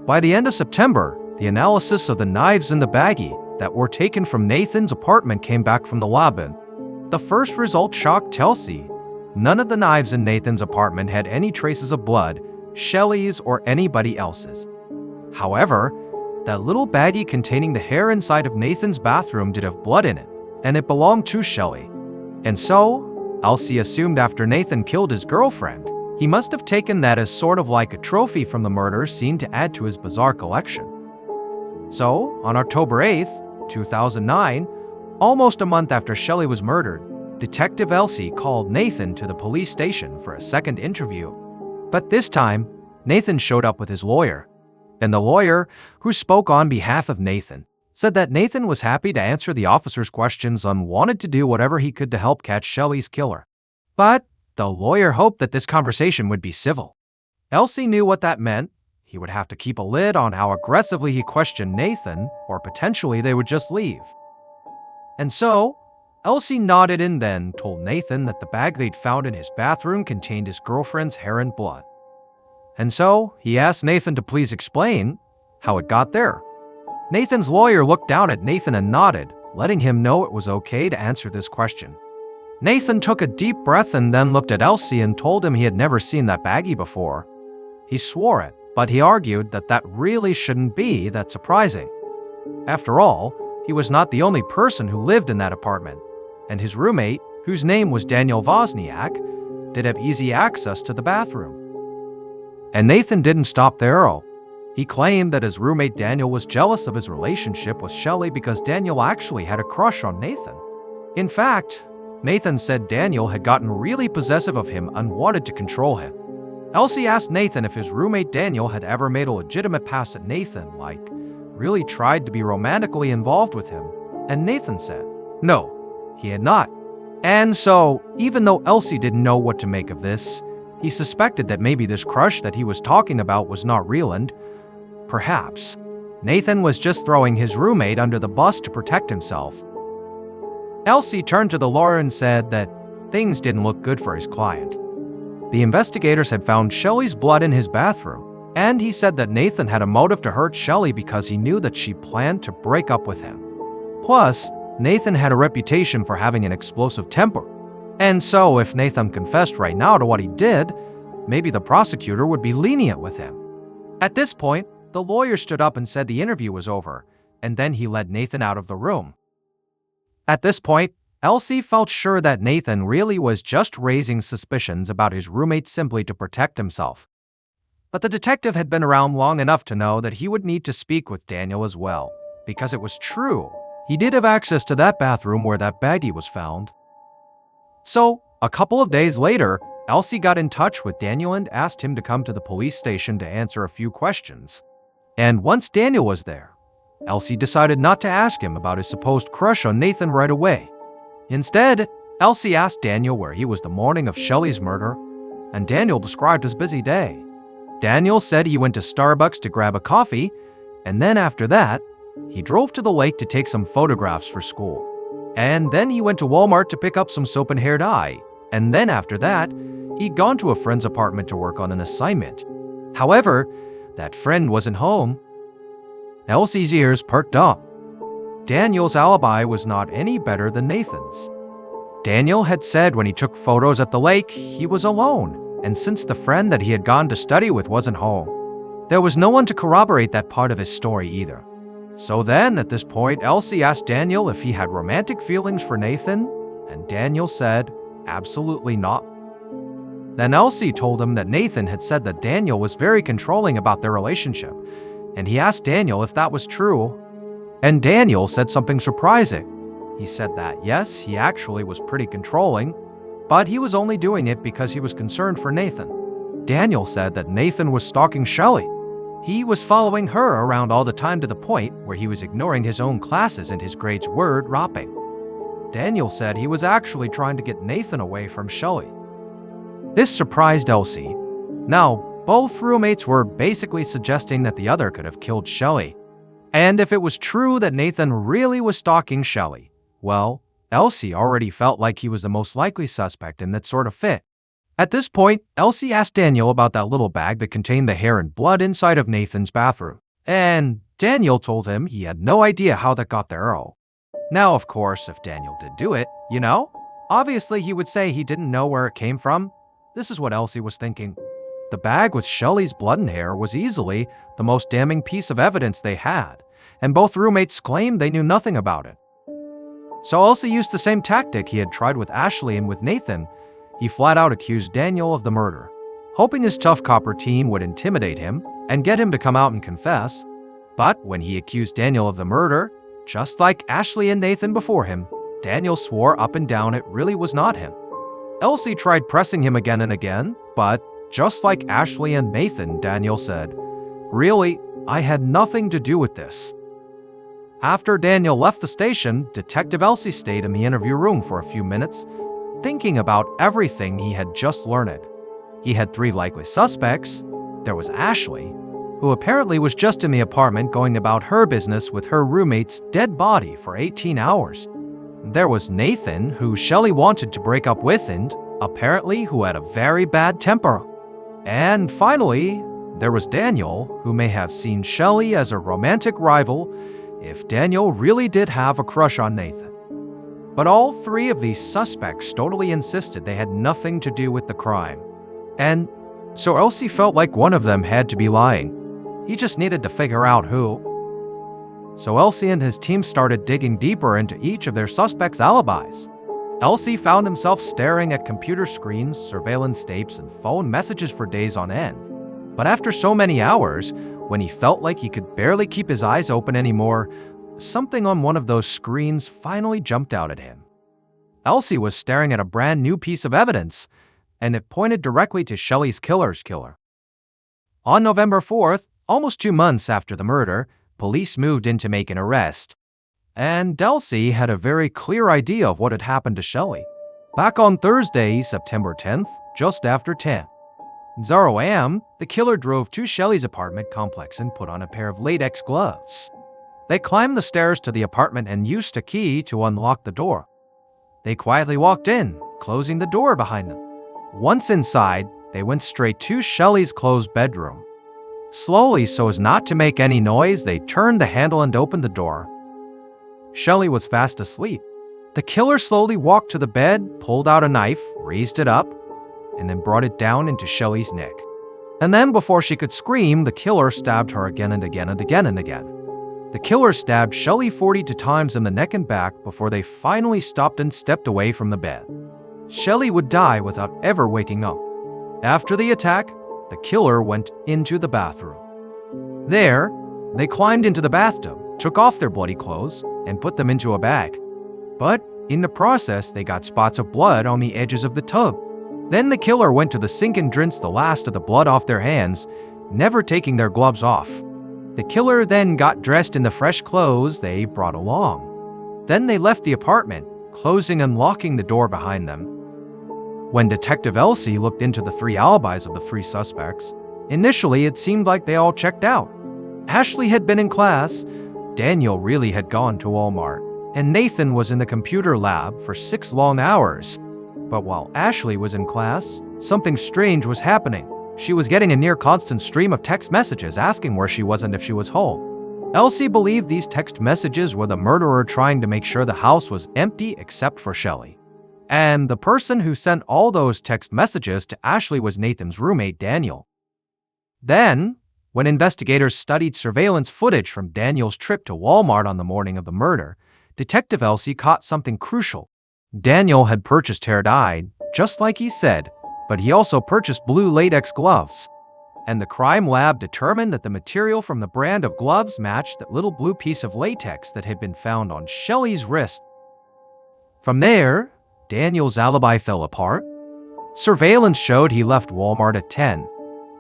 By the end of September, the analysis of the knives in the baggie that were taken from Nathan's apartment came back from the lab. The first result shocked Elsie. None of the knives in Nathan's apartment had any traces of blood, Shelly's or anybody else's. However, that little baggie containing the hair inside of Nathan's bathroom did have blood in it, and it belonged to Shelly. And so, Elsie assumed after Nathan killed his girlfriend, he must have taken that as sort of like a trophy from the murder scene to add to his bizarre collection. So, on October 8th, 2009, almost a month after Shelly was murdered, Detective Elsie called Nathan to the police station for a second interview. But this time, Nathan showed up with his lawyer. And the lawyer, who spoke on behalf of Nathan, said that Nathan was happy to answer the officer's questions and wanted to do whatever he could to help catch Shelly's killer. But the lawyer hoped that this conversation would be civil. Elsie knew what that meant. He would have to keep a lid on how aggressively he questioned Nathan, or potentially they would just leave. And so, Elsie nodded and then told Nathan that the bag they'd found in his bathroom contained his girlfriend's hair and blood. And so, he asked Nathan to please explain how it got there. Nathan's lawyer looked down at Nathan and nodded, letting him know it was okay to answer this question. Nathan took a deep breath and then looked at Elsie and told him he had never seen that baggie before. He swore it, but he argued that that really shouldn't be that surprising. After all, he was not the only person who lived in that apartment, and his roommate, whose name was Daniel Wozniak, did have easy access to the bathroom. And Nathan didn't stop there. He claimed that his roommate Daniel was jealous of his relationship with Shelly because Daniel actually had a crush on Nathan. In fact, Nathan said Daniel had gotten really possessive of him and wanted to control him. Elsie asked Nathan if his roommate Daniel had ever made a legitimate pass at Nathan, like really tried to be romantically involved with him, and Nathan said no, he had not. And so, even though Elsie didn't know what to make of this, he suspected that maybe this crush that he was talking about was not real and, perhaps, Nathan was just throwing his roommate under the bus to protect himself. Elsie turned to the lawyer and said that things didn't look good for his client. The investigators had found Shelly's blood in his bathroom, and he said that Nathan had a motive to hurt Shelly because he knew that she planned to break up with him. Plus, Nathan had a reputation for having an explosive temper. And so, if Nathan confessed right now to what he did, maybe the prosecutor would be lenient with him. At this point, the lawyer stood up and said the interview was over, and then he led Nathan out of the room. At this point, Elsie felt sure that Nathan really was just raising suspicions about his roommate simply to protect himself. But the detective had been around long enough to know that he would need to speak with Daniel as well, because it was true. He did have access to that bathroom where that baggie was found. So, a couple of days later, Elsie got in touch with Daniel and asked him to come to the police station to answer a few questions. And once Daniel was there, Elsie decided not to ask him about his supposed crush on Nathan right away. Instead, Elsie asked Daniel where he was the morning of Shelly's murder, and Daniel described his busy day. Daniel said he went to Starbucks to grab a coffee, and then after that, he drove to the lake to take some photographs for school. And then he went to Walmart to pick up some soap and hair dye. And then after that, he'd gone to a friend's apartment to work on an assignment. However, that friend wasn't home. Elsie's ears perked up. Daniel's alibi was not any better than Nathan's. Daniel had said when he took photos at the lake, he was alone, and since the friend that he had gone to study with wasn't home, there was no one to corroborate that part of his story either. So then, at this point, Elsie asked Daniel if he had romantic feelings for Nathan, and Daniel said, absolutely not. Then Elsie told him that Nathan had said that Daniel was very controlling about their relationship, and he asked Daniel if that was true. And Daniel said something surprising. He said that, yes, he actually was pretty controlling, but he was only doing it because he was concerned for Nathan. Daniel said that Nathan was stalking Shelly. He was following her around all the time to the point where he was ignoring his own classes and his grades were dropping. Daniel said he was actually trying to get Nathan away from Shelly. This surprised Elsie. Now, both roommates were basically suggesting that the other could have killed Shelly. And if it was true that Nathan really was stalking Shelly, well, Elsie already felt like he was the most likely suspect and that sort of fit. At this point, Elsie asked Daniel about that little bag that contained the hair and blood inside of Nathan's bathroom. And Daniel told him he had no idea how that got there. Now, of course, if Daniel did do it, obviously he would say he didn't know where it came from. This is what Elsie was thinking. The bag with Shelly's blood and hair was easily the most damning piece of evidence they had, and both roommates claimed they knew nothing about it. So Elsie used the same tactic he had tried with Ashley and with Nathan. He flat out accused Daniel of the murder, hoping his tough copper team would intimidate him and get him to come out and confess. But when he accused Daniel of the murder, just like Ashley and Nathan before him, Daniel swore up and down it really was not him. Elsie tried pressing him again and again, but just like Ashley and Nathan, Daniel said, "Really, I had nothing to do with this." After Daniel left the station, Detective Elsie stayed in the interview room for a few minutes, thinking about everything he had just learned. He had 3 likely suspects. There was Ashley, who apparently was just in the apartment going about her business with her roommate's dead body for 18 hours. There was Nathan, who Shelly wanted to break up with and, apparently, who had a very bad temper. And finally, there was Daniel, who may have seen Shelly as a romantic rival if Daniel really did have a crush on Nathan. But all 3 of these suspects totally insisted they had nothing to do with the crime. And so Elsie felt like one of them had to be lying. He just needed to figure out who. So Elsie and his team started digging deeper into each of their suspects' alibis. Elsie found himself staring at computer screens, surveillance tapes, and phone messages for days on end. But after so many hours, when he felt like he could barely keep his eyes open anymore, something on one of those screens finally jumped out at him. Elsie was staring at a brand new piece of evidence, and it pointed directly to Shelly's killer's killer. On November 4th, almost 2 months after the murder, police moved in to make an arrest. And Elsie had a very clear idea of what had happened to Shelly. Back on Thursday, September 10th, just after 10:00 a.m., the killer drove to Shelly's apartment complex and put on a pair of latex gloves. They climbed the stairs to the apartment and used a key to unlock the door. They quietly walked in, closing the door behind them. Once inside, they went straight to Shelly's closed bedroom. Slowly, so as not to make any noise, they turned the handle and opened the door. Shelly was fast asleep. The killer slowly walked to the bed, pulled out a knife, raised it up, and then brought it down into Shelly's neck. And then, before she could scream, the killer stabbed her again and again and again and again. The killer stabbed Shelly 42 times in the neck and back before they finally stopped and stepped away from the bed. Shelly would die without ever waking up. After the attack, the killer went into the bathroom. There, they climbed into the bathtub, took off their bloody clothes, and put them into a bag. But in the process, they got spots of blood on the edges of the tub. Then the killer went to the sink and rinsed the last of the blood off their hands, never taking their gloves off. The killer then got dressed in the fresh clothes they brought along. Then they left the apartment, closing and locking the door behind them. When Detective Elsie looked into the 3 alibis of the 3 suspects, initially it seemed like they all checked out. Ashley had been in class, Daniel really had gone to Walmart, and Nathan was in the computer lab for 6 long hours. But while Ashley was in class, something strange was happening. She was getting a near constant stream of text messages asking where she was and if she was home. Elsie believed these text messages were the murderer trying to make sure the house was empty except for Shelly. And the person who sent all those text messages to Ashley was Nathan's roommate, Daniel. Then, when investigators studied surveillance footage from Daniel's trip to Walmart on the morning of the murder, Detective Elsie caught something crucial. Daniel had purchased hair dye, just like he said, but he also purchased blue latex gloves. And the crime lab determined that the material from the brand of gloves matched that little blue piece of latex that had been found on Shelly's wrist. From there, Daniel's alibi fell apart. Surveillance showed he left Walmart at 10.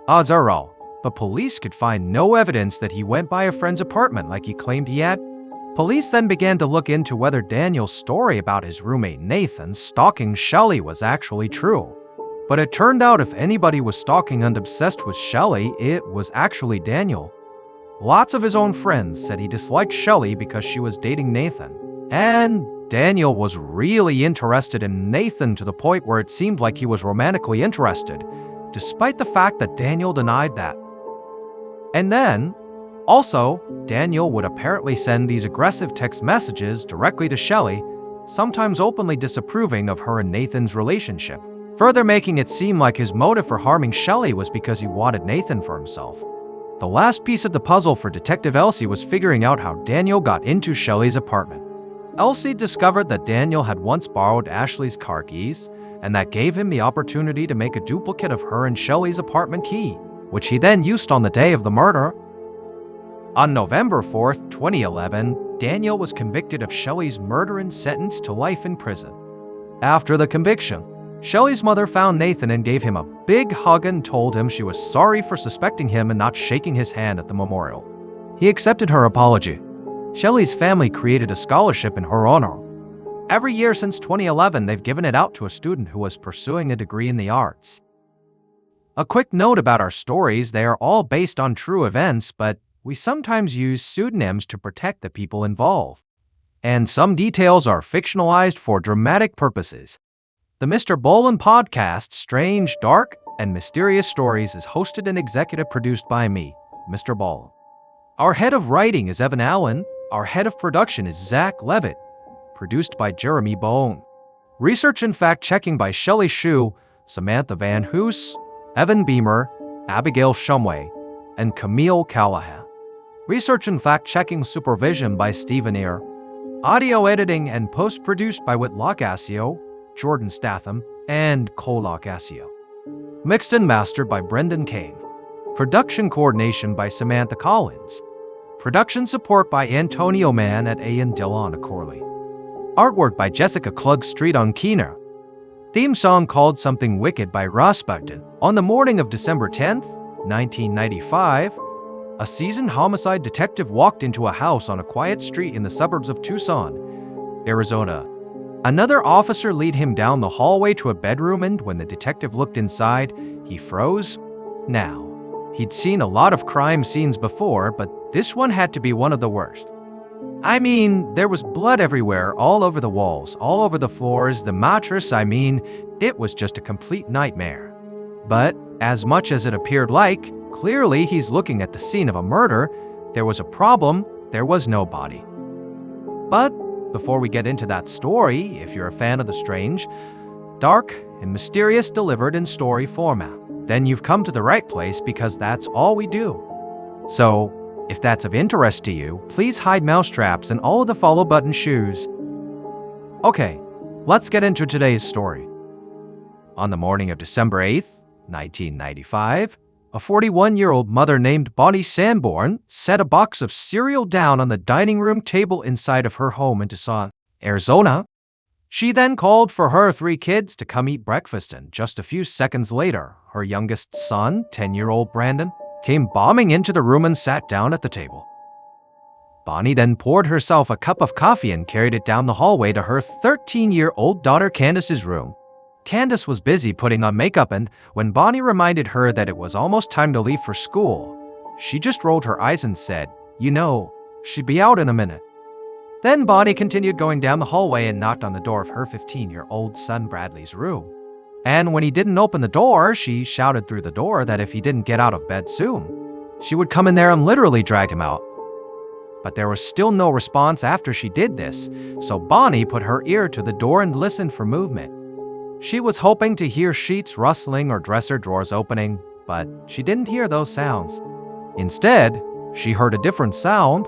Odds are all, but police could find no evidence that he went by a friend's apartment like he claimed he had. Police then began to look into whether Daniel's story about his roommate Nathan stalking Shelly was actually true. But it turned out if anybody was stalking and obsessed with Shelly, it was actually Daniel. Lots of his own friends said he disliked Shelly because she was dating Nathan. And Daniel was really interested in Nathan to the point where it seemed like he was romantically interested, despite the fact that Daniel denied that. And then, also, Daniel would apparently send these aggressive text messages directly to Shelly, sometimes openly disapproving of her and Nathan's relationship, further making it seem like his motive for harming Shelly was because he wanted Nathan for himself. The last piece of the puzzle for Detective Elsie was figuring out how Daniel got into Shelly's apartment. Elsie discovered that Daniel had once borrowed Ashley's car keys, and that gave him the opportunity to make a duplicate of her and Shelly's apartment key, which he then used on the day of the murder. On November 4, 2011, Daniel was convicted of Shelly's murder and sentenced to life in prison. After the conviction, Shelly's mother found Nathan and gave him a big hug and told him she was sorry for suspecting him and not shaking his hand at the memorial. He accepted her apology. Shelly's family created a scholarship in her honor. Every year since 2011, they've given it out to a student who was pursuing a degree in the arts. A quick note about our stories: they are all based on true events, but we sometimes use pseudonyms to protect the people involved. And some details are fictionalized for dramatic purposes. The MRBALLEN podcast, Strange, Dark, and Mysterious Stories, is hosted and executive produced by me, MRBALLEN. Our head of writing is Evan Allen. Our head of production is Zach Levitt. Produced by Jeremy Bone. Research and fact-checking by Shelley Shu, Samantha Van Hoos, Evan Beamer, Abigail Shumway, and Camille Callahan. Research and fact-checking supervision by Stephen Eyre. Audio editing and post-produced by Whitlock Asio, Jordan Statham, and Colock Asio. Mixed and mastered by Brendan Kane. Production coordination by Samantha Collins. Production support by Antonio Mann at Ian Dillon Corley. Artwork by Jessica Klug Street on Keener. Theme song called Something Wicked by Ross Bugton. On the morning of December 10th, 1995, a seasoned homicide detective walked into a house on a quiet street in the suburbs of Tucson, Arizona. Another officer led him down the hallway to a bedroom, and when the detective looked inside, he froze. Now, he'd seen a lot of crime scenes before, but this one had to be one of the worst. I mean, there was blood everywhere, all over the walls, all over the floors, the mattress. I mean, it was just a complete nightmare. But, as much as it appeared like, clearly he's looking at the scene of a murder, there was a problem: there was no body. But, before we get into that story, if you're a fan of the strange, dark, and mysterious delivered in story format, then you've come to the right place, because that's all we do. So, if that's of interest to you, please hide mousetraps and all of the follow button shoes. Okay, let's get into today's story. On the morning of December 8th, 1995, a 41-year-old mother named Bonnie Sanborn set a box of cereal down on the dining room table inside of her home in Tucson, Arizona. She then called for her 3 kids to come eat breakfast, and just a few seconds later, her youngest son, 10-year-old Brandon, came bombing into the room and sat down at the table. Bonnie then poured herself a cup of coffee and carried it down the hallway to her 13-year-old daughter Candace's room. Candace was busy putting on makeup, and when Bonnie reminded her that it was almost time to leave for school, she just rolled her eyes and said, she'd be out in a minute. Then Bonnie continued going down the hallway and knocked on the door of her 15-year-old son Bradley's room. And when he didn't open the door, she shouted through the door that if he didn't get out of bed soon, she would come in there and literally drag him out. But there was still no response after she did this, so Bonnie put her ear to the door and listened for movement. She was hoping to hear sheets rustling or dresser drawers opening, but she didn't hear those sounds. Instead, she heard a different sound.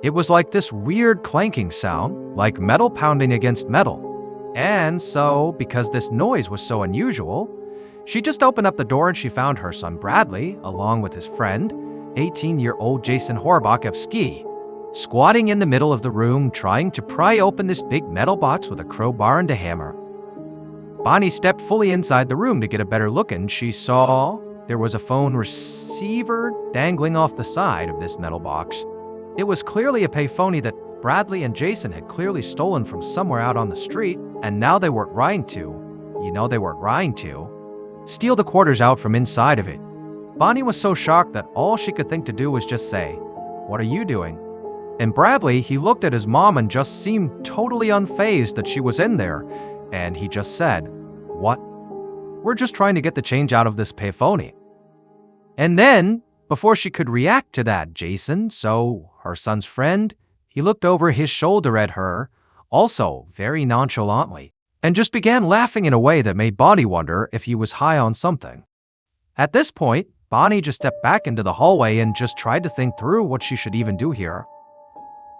It was like this weird clanking sound, like metal pounding against metal. And so, because this noise was so unusual, she just opened up the door and she found her son Bradley, along with his friend, 18-year-old Jason Horbachevsky, squatting in the middle of the room trying to pry open this big metal box with a crowbar and a hammer. Bonnie stepped fully inside the room to get a better look, and she saw there was a phone receiver dangling off the side of this metal box. It was clearly a payphone that Bradley and Jason had clearly stolen from somewhere out on the street, and now they were trying to steal the quarters out from inside of it. Bonnie was so shocked that all she could think to do was just say, "What are you doing?" And Bradley, he looked at his mom and just seemed totally unfazed that she was in there, and he just said, "What? We're just trying to get the change out of this payphone." And then, before she could react to that, Jason, so her son's friend, he looked over his shoulder at her, also very nonchalantly, and just began laughing in a way that made Bonnie wonder if he was high on something. At this point, Bonnie just stepped back into the hallway and just tried to think through what she should even do here.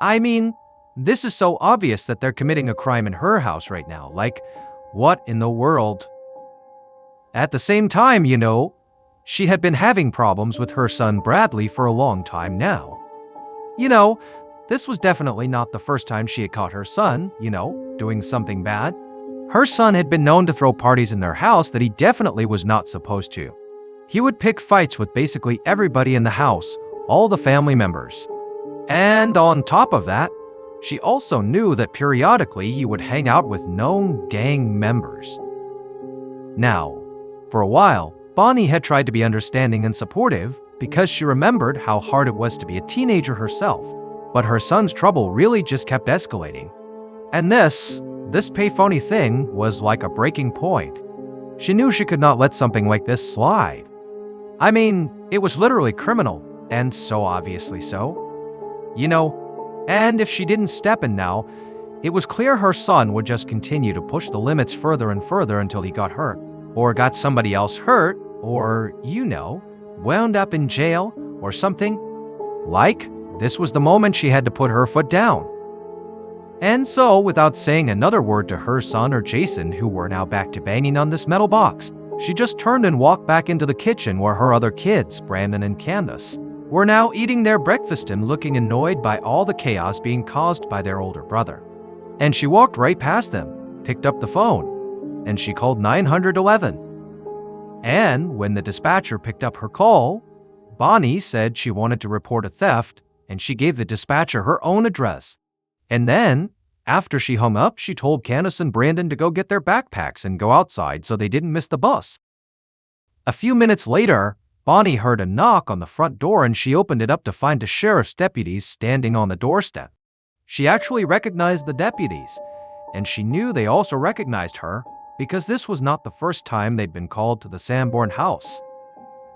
I mean, this is so obvious that they're committing a crime in her house right now. Like, what in the world? At the same time, she had been having problems with her son Bradley for a long time now. This was definitely not the first time she had caught her son, doing something bad. Her son had been known to throw parties in their house that he definitely was not supposed to. He would pick fights with basically everybody in the house, all the family members. And on top of that, she also knew that periodically he would hang out with known gang members. Now, for a while, Bonnie had tried to be understanding and supportive because she remembered how hard it was to be a teenager herself, but her son's trouble really just kept escalating. And this payphone thing was like a breaking point. She knew she could not let something like this slide. I mean, it was literally criminal, and so obviously so. And if she didn't step in now, it was clear her son would just continue to push the limits further and further until he got hurt, or got somebody else hurt, or, wound up in jail, or something. Like, this was the moment she had to put her foot down. And so, without saying another word to her son or Jason, who were now back to banging on this metal box, she just turned and walked back into the kitchen where her other kids, Brandon and Candace, were now eating their breakfast and looking annoyed by all the chaos being caused by their older brother. And she walked right past them, picked up the phone, and she called 911. And when the dispatcher picked up her call, Bonnie said she wanted to report a theft, and she gave the dispatcher her own address. And then, after she hung up, she told Candace and Brandon to go get their backpacks and go outside so they didn't miss the bus. A few minutes later, Bonnie heard a knock on the front door and she opened it up to find the sheriff's deputies standing on the doorstep. She actually recognized the deputies, and she knew they also recognized her because this was not the first time they'd been called to the Sanborn house.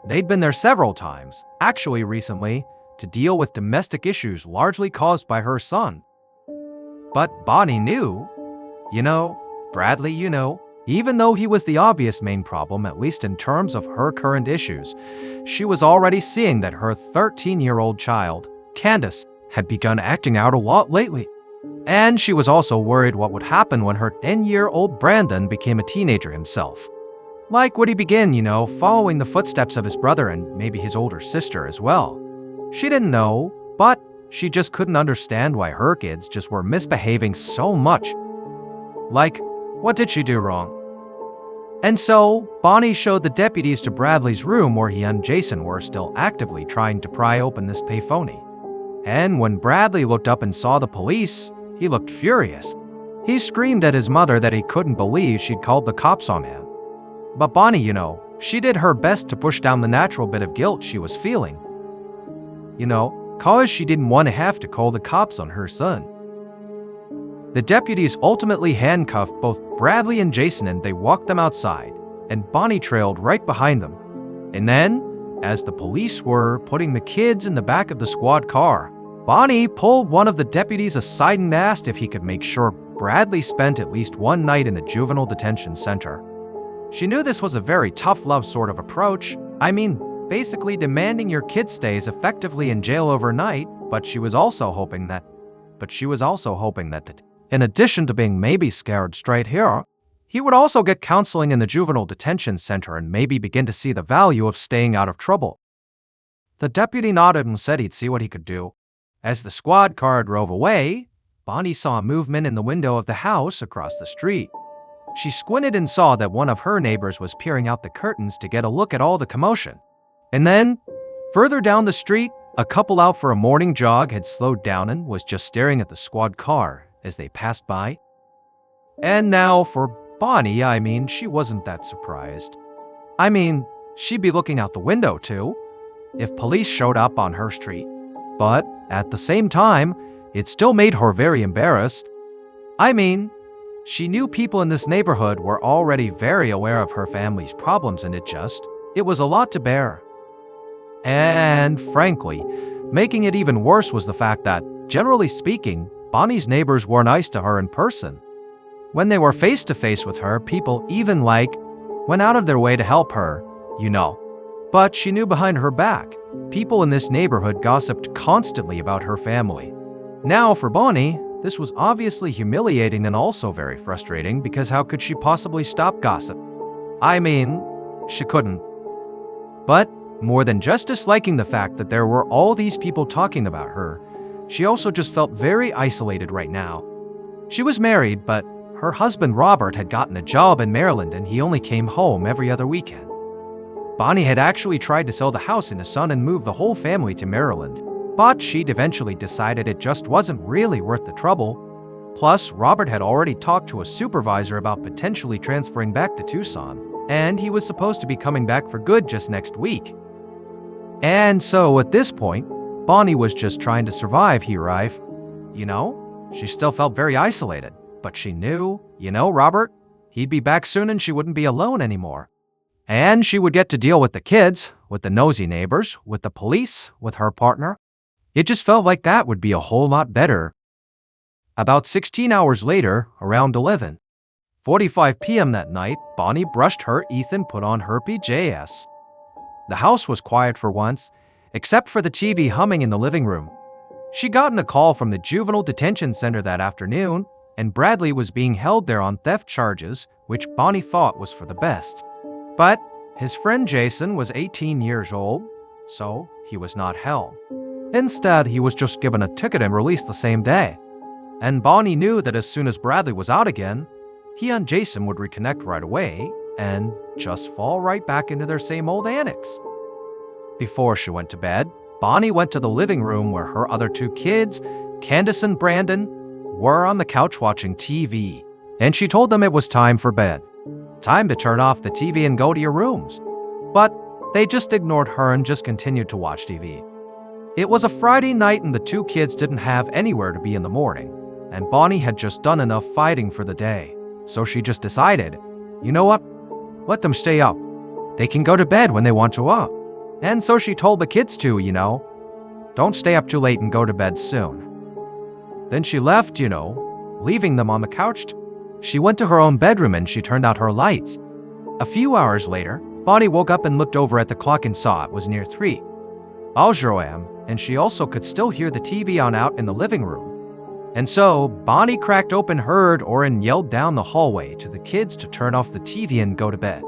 They'd been there several times, actually recently, to deal with domestic issues largely caused by her son. But Bonnie knew, Bradley, even though he was the obvious main problem, at least in terms of her current issues, she was already seeing that her 13-year-old child, Candace, had begun acting out a lot lately. And she was also worried what would happen when her 10-year-old Brandon became a teenager himself. Like, would he begin, following the footsteps of his brother and maybe his older sister as well? She didn't know, but she just couldn't understand why her kids just were misbehaving so much. Like, what did she do wrong? And so, Bonnie showed the deputies to Bradley's room where he and Jason were still actively trying to pry open this payphone. And when Bradley looked up and saw the police, he looked furious. He screamed at his mother that he couldn't believe she'd called the cops on him. But Bonnie, she did her best to push down the natural bit of guilt she was feeling. Cause she didn't want to have to call the cops on her son. The deputies ultimately handcuffed both Bradley and Jason and they walked them outside, and Bonnie trailed right behind them. And then, as the police were putting the kids in the back of the squad car, Bonnie pulled one of the deputies aside and asked if he could make sure Bradley spent at least one night in the juvenile detention center. She knew this was a very tough love sort of approach. Basically demanding your kid stays effectively in jail overnight, but she was also hoping that in addition to being maybe scared straight here, he would also get counseling in the juvenile detention center and maybe begin to see the value of staying out of trouble. The deputy nodded and said he'd see what he could do. As the squad car drove away, Bonnie saw a movement in the window of the house across the street. She squinted and saw that one of her neighbors was peering out the curtains to get a look at all the commotion. And then, further down the street, a couple out for a morning jog had slowed down and was just staring at the squad car as they passed by. And now for Bonnie, she wasn't that surprised. She'd be looking out the window too, if police showed up on her street. But at the same time, it still made her very embarrassed. She knew people in this neighborhood were already very aware of her family's problems and it was a lot to bear. And frankly, making it even worse was the fact that, generally speaking, Bonnie's neighbors were nice to her in person. When they were face to face with her, people even went out of their way to help her, But she knew behind her back, people in this neighborhood gossiped constantly about her family. Now for Bonnie, this was obviously humiliating and also very frustrating because how could she possibly stop gossip? She couldn't. But more than just disliking the fact that there were all these people talking about her, she also just felt very isolated right now. She was married, but her husband Robert had gotten a job in Maryland and he only came home every other weekend. Bonnie had actually tried to sell the house in the Sun and move the whole family to Maryland, but she'd eventually decided it just wasn't really worth the trouble. Plus, Robert had already talked to a supervisor about potentially transferring back to Tucson, and he was supposed to be coming back for good just next week. And so at this point, Bonnie was just trying to survive here, right? She still felt very isolated, but she knew, Robert, he'd be back soon and she wouldn't be alone anymore. And she would get to deal with the kids, with the nosy neighbors, with the police, with her partner. It just felt like that would be a whole lot better. About 16 hours later, around 11:45 p.m. that night, Bonnie brushed her teeth and put on her PJs. The house was quiet for once, except for the TV humming in the living room. She'd gotten a call from the juvenile detention center that afternoon, and Bradley was being held there on theft charges, which Bonnie thought was for the best. But his friend Jason was 18 years old, so he was not held. Instead, he was just given a ticket and released the same day. And Bonnie knew that as soon as Bradley was out again, he and Jason would reconnect right away and just fall right back into their same old antics. Before she went to bed, Bonnie went to the living room where her other two kids, Candace and Brandon, were on the couch watching TV, and she told them it was time for bed. Time to turn off the TV and go to your rooms. But they just ignored her and just continued to watch TV. It was a Friday night and the two kids didn't have anywhere to be in the morning, and Bonnie had just done enough fighting for the day. So she just decided, you know what? Let them stay up. They can go to bed when they want to up. And so she told the kids to, don't stay up too late and go to bed soon. Then she left, leaving them on the couch. She went to her own bedroom and she turned out her lights. A few hours later, Bonnie woke up and looked over at the clock and saw it was near 3 a.m., and she also could still hear the TV on out in the living room. And so, Bonnie cracked open her door and yelled down the hallway to the kids to turn off the TV and go to bed.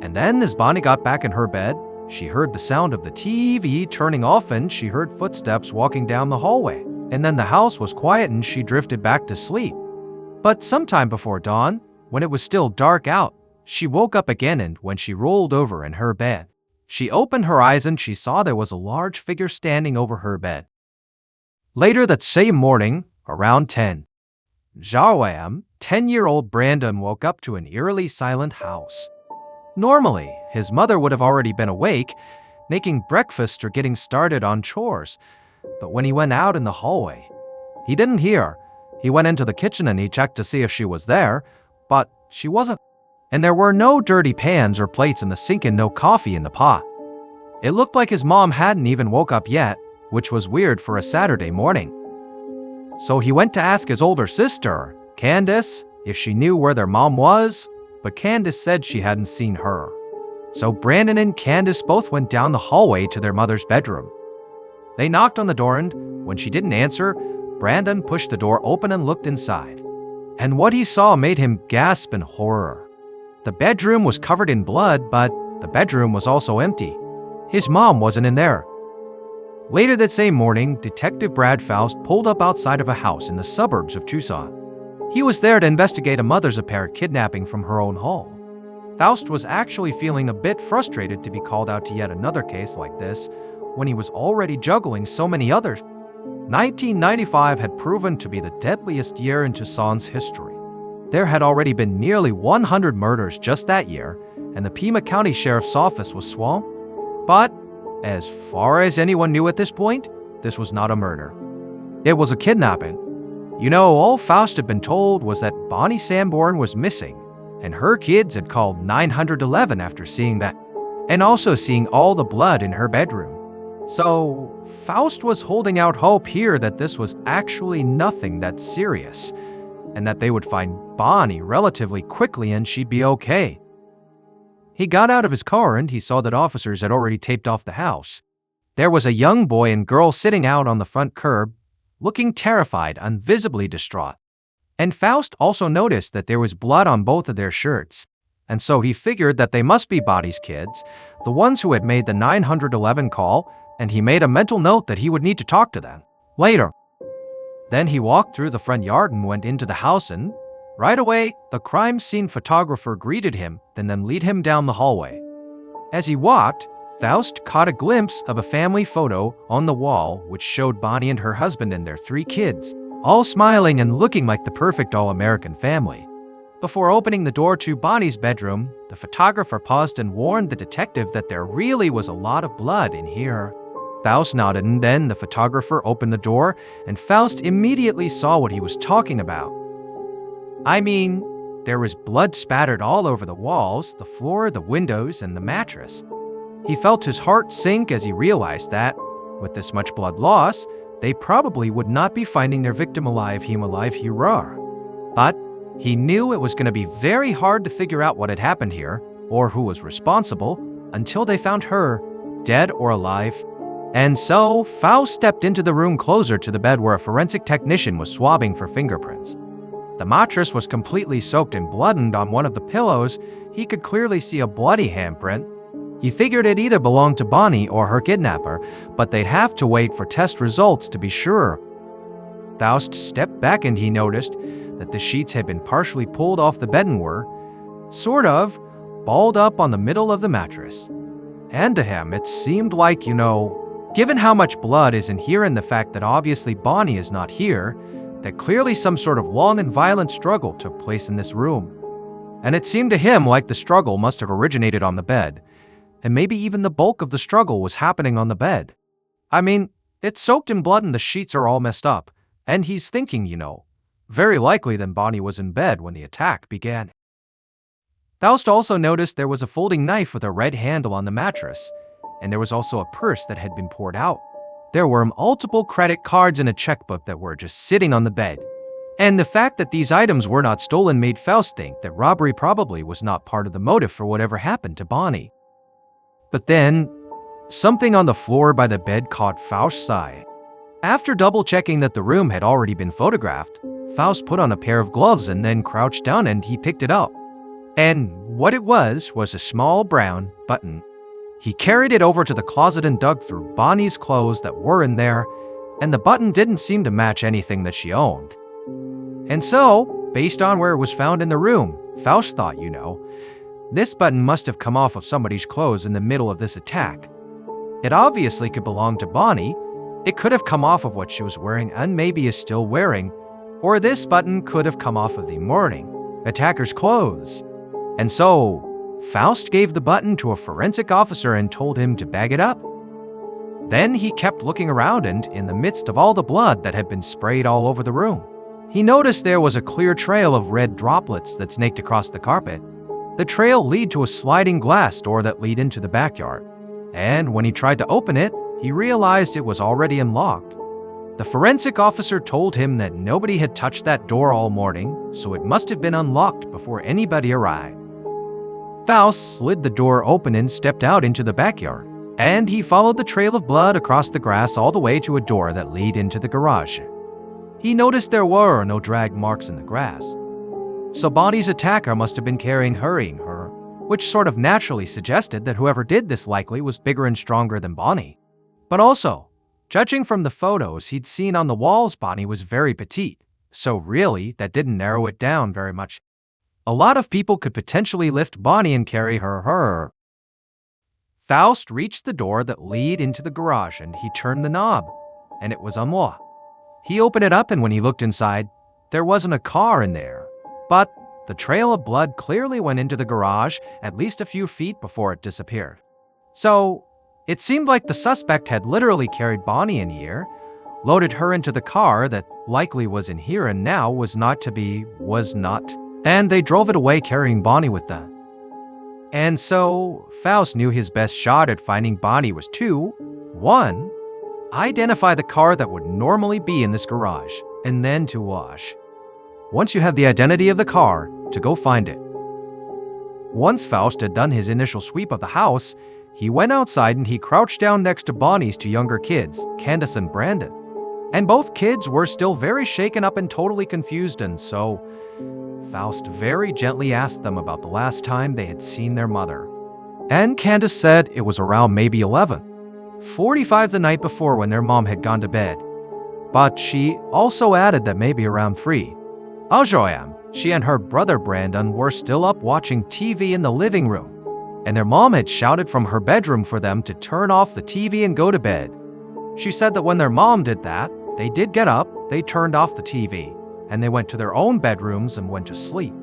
And then, as Bonnie got back in her bed, she heard the sound of the TV turning off and she heard footsteps walking down the hallway. And then the house was quiet and she drifted back to sleep. But sometime before dawn, when it was still dark out, she woke up again, and when she rolled over in her bed, she opened her eyes and she saw there was a large figure standing over her bed. Later that same morning, around 10 a.m., 10-year-old Brandon woke up to an eerily silent house. Normally, his mother would have already been awake, making breakfast or getting started on chores. But when he went out in the hallway, he didn't hear. He went into the kitchen and he checked to see if she was there, but she wasn't. And there were no dirty pans or plates in the sink and no coffee in the pot. It looked like his mom hadn't even woke up yet, which was weird for a Saturday morning. So he went to ask his older sister, Candace, if she knew where their mom was, but Candace said she hadn't seen her. So Brandon and Candace both went down the hallway to their mother's bedroom. They knocked on the door and, when she didn't answer, Brandon pushed the door open and looked inside. And what he saw made him gasp in horror. The bedroom was covered in blood, but the bedroom was also empty. His mom wasn't in there. Later that same morning, Detective Brad Faust pulled up outside of a house in the suburbs of Tucson. He was there to investigate a mother's apparent kidnapping from her own home. Faust was actually feeling a bit frustrated to be called out to yet another case like this, when he was already juggling so many others. 1995 had proven to be the deadliest year in Tucson's history. There had already been nearly 100 murders just that year, and the Pima County Sheriff's Office was swamped. But, as far as anyone knew at this point, this was not a murder. It was a kidnapping. All Faust had been told was that Bonnie Sanborn was missing, and her kids had called 911 after seeing that, and also seeing all the blood in her bedroom. So, Faust was holding out hope here that this was actually nothing that serious, and that they would find Bonnie relatively quickly and she'd be okay. He got out of his car and he saw that officers had already taped off the house. There was a young boy and girl sitting out on the front curb, looking terrified and visibly distraught. And Faust also noticed that there was blood on both of their shirts. And so he figured that they must be Bonnie's kids, the ones who had made the 911 call, and he made a mental note that he would need to talk to them later. Then he walked through the front yard and went into the house, and right away, the crime scene photographer greeted him, then lead him down the hallway. As he walked, Faust caught a glimpse of a family photo on the wall which showed Bonnie and her husband and their 3 kids, all smiling and looking like the perfect all-American family. Before opening the door to Bonnie's bedroom, the photographer paused and warned the detective that there really was a lot of blood in here. Faust nodded, and then the photographer opened the door, and Faust immediately saw what he was talking about. I mean, there was blood spattered all over the walls, the floor, the windows, and the mattress. He felt his heart sink as he realized that, with this much blood loss, they probably would not be finding their victim alive here. But he knew it was going to be very hard to figure out what had happened here, or who was responsible, until they found her, dead or alive. And so, Faust stepped into the room closer to the bed where a forensic technician was swabbing for fingerprints. The mattress was completely soaked in blood, and on one of the pillows, he could clearly see a bloody handprint. He figured it either belonged to Bonnie or her kidnapper, but they'd have to wait for test results to be sure. Faust stepped back and he noticed that the sheets had been partially pulled off the bed and were, sort of, balled up on the middle of the mattress. And to him, it seemed like, given how much blood is in here and the fact that obviously Bonnie is not here, that clearly some sort of long and violent struggle took place in this room. And it seemed to him like the struggle must have originated on the bed, and maybe even the bulk of the struggle was happening on the bed. I mean, it's soaked in blood and the sheets are all messed up, and he's thinking, very likely then Bonnie was in bed when the attack began. Faust also noticed there was a folding knife with a red handle on the mattress, and there was also a purse that had been poured out. There were multiple credit cards and a checkbook that were just sitting on the bed. And the fact that these items were not stolen made Faust think that robbery probably was not part of the motive for whatever happened to Bonnie. But then, something on the floor by the bed caught Faust's eye. After double-checking that the room had already been photographed, Faust put on a pair of gloves and then crouched down and he picked it up. And what it was a small brown button. He carried it over to the closet and dug through Bonnie's clothes that were in there, and the button didn't seem to match anything that she owned. And so, based on where it was found in the room, Faust thought, this button must have come off of somebody's clothes in the middle of this attack. It obviously could belong to Bonnie, It could have come off of what she was wearing and maybe is still wearing, or this button could have come off of the morning attacker's clothes. And so, Faust gave the button to a forensic officer and told him to bag it up. Then he kept looking around and, in the midst of all the blood that had been sprayed all over the room, he noticed there was a clear trail of red droplets that snaked across the carpet. The trail led to a sliding glass door that led into the backyard. And when he tried to open it, he realized it was already unlocked. The forensic officer told him that nobody had touched that door all morning, so it must have been unlocked before anybody arrived. Faust slid the door open and stepped out into the backyard, and he followed the trail of blood across the grass all the way to a door that led into the garage. He noticed there were no drag marks in the grass, so Bonnie's attacker must have been carrying her, which sort of naturally suggested that whoever did this likely was bigger and stronger than Bonnie. But also, judging from the photos he'd seen on the walls, Bonnie was very petite, so really that didn't narrow it down very much. A lot of people could potentially lift Bonnie and carry her. Faust reached the door that led into the garage and he turned the knob, and it was unlocked. He opened it up, and when he looked inside, there wasn't a car in there. But the trail of blood clearly went into the garage at least a few feet before it disappeared. So, it seemed like the suspect had literally carried Bonnie in here, loaded her into the car that likely was in here and now was not, and they drove it away carrying Bonnie with them. And so, Faust knew his best shot at finding Bonnie was 1. Identify the car that would normally be in this garage, and then 2. Once you have the identity of the car, to go find it. Once Faust had done his initial sweep of the house, he went outside and he crouched down next to Bonnie's 2 younger kids, Candace and Brandon. And both kids were still very shaken up and totally confused, and so Faust very gently asked them about the last time they had seen their mother. And Candace said it was around maybe 11:45 the night before when their mom had gone to bed. But she also added that maybe around 3 a.m. she and her brother Brandon were still up watching TV in the living room, and their mom had shouted from her bedroom for them to turn off the TV and go to bed. She said that when their mom did that, they did get up, they turned off the TV, and they went to their own bedrooms and went to sleep.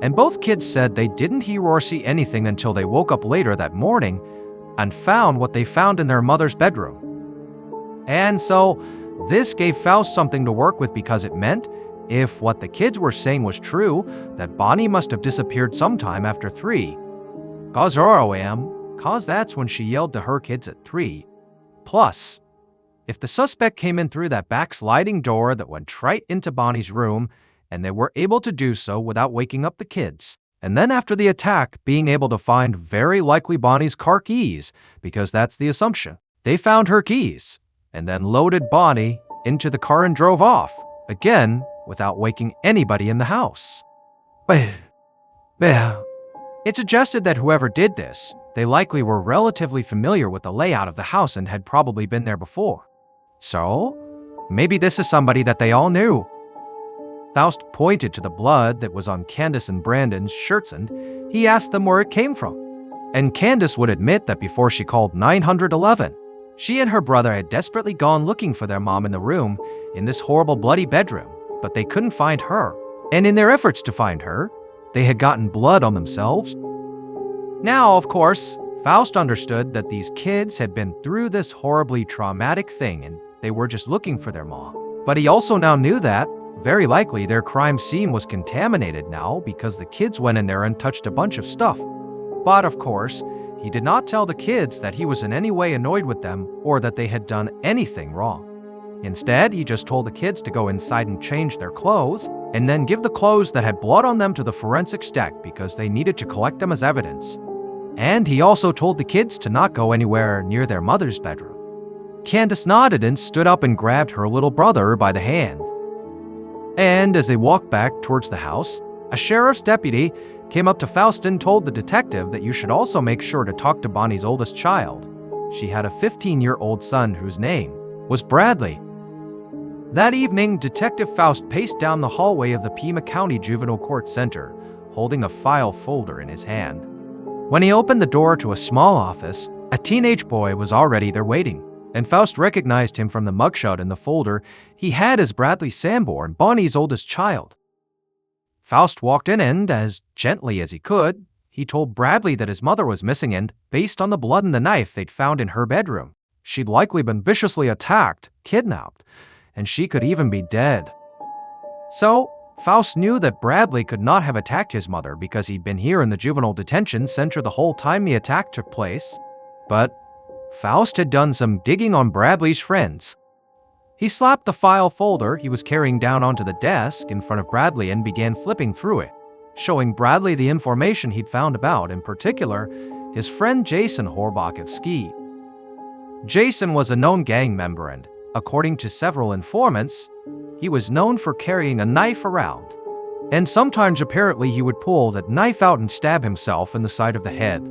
And both kids said they didn't hear or see anything until they woke up later that morning and found what they found in their mother's bedroom. And so, this gave Faust something to work with, because it meant, if what the kids were saying was true, that Bonnie must have disappeared sometime after 3 a.m., cause that's when she yelled to her kids at 3. Plus, if the suspect came in through that back sliding door that went right into Bonnie's room, and they were able to do so without waking up the kids, and then after the attack being able to find very likely Bonnie's car keys, because that's the assumption, they found her keys, and then loaded Bonnie into the car and drove off, again, without waking anybody in the house. It suggested that whoever did this, they likely were relatively familiar with the layout of the house and had probably been there before. So, maybe this is somebody that they all knew. Faust pointed to the blood that was on Candace and Brandon's shirts, and he asked them where it came from. And Candace would admit that before she called 911, she and her brother had desperately gone looking for their mom in the room in this horrible bloody bedroom, but they couldn't find her. And in their efforts to find her, they had gotten blood on themselves. Now, of course, Faust understood that these kids had been through this horribly traumatic thing and they were just looking for their mom. But he also now knew that, very likely, their crime scene was contaminated now because the kids went in there and touched a bunch of stuff. But of course, he did not tell the kids that he was in any way annoyed with them or that they had done anything wrong. Instead, he just told the kids to go inside and change their clothes, and then give the clothes that had blood on them to the forensic stack because they needed to collect them as evidence. And he also told the kids to not go anywhere near their mother's bedroom. Candace nodded and stood up and grabbed her little brother by the hand. And as they walked back towards the house, a sheriff's deputy came up to Faust and told the detective that you should also make sure to talk to Bonnie's oldest child. She had a 15-year-old son whose name was Bradley. That evening, Detective Faust paced down the hallway of the Pima County Juvenile Court Center, holding a file folder in his hand. When he opened the door to a small office, a teenage boy was already there waiting. and Faust recognized him from the mugshot in the folder he had as Bradley Sanborn, Bonnie's oldest child. Faust walked in and, as gently as he could, he told Bradley that his mother was missing and, based on the blood and the knife they'd found in her bedroom, she'd likely been viciously attacked, kidnapped, and she could even be dead. So, Faust knew that Bradley could not have attacked his mother because he'd been here in the juvenile detention center the whole time the attack took place. But Faust had done some digging on Bradley's friends. He slapped the file folder he was carrying down onto the desk in front of Bradley and began flipping through it, showing Bradley the information he'd found about, in particular, his friend Jason Horbachevsky. Jason was a known gang member and, according to several informants, he was known for carrying a knife around. And sometimes apparently he would pull that knife out and stab himself in the side of the head.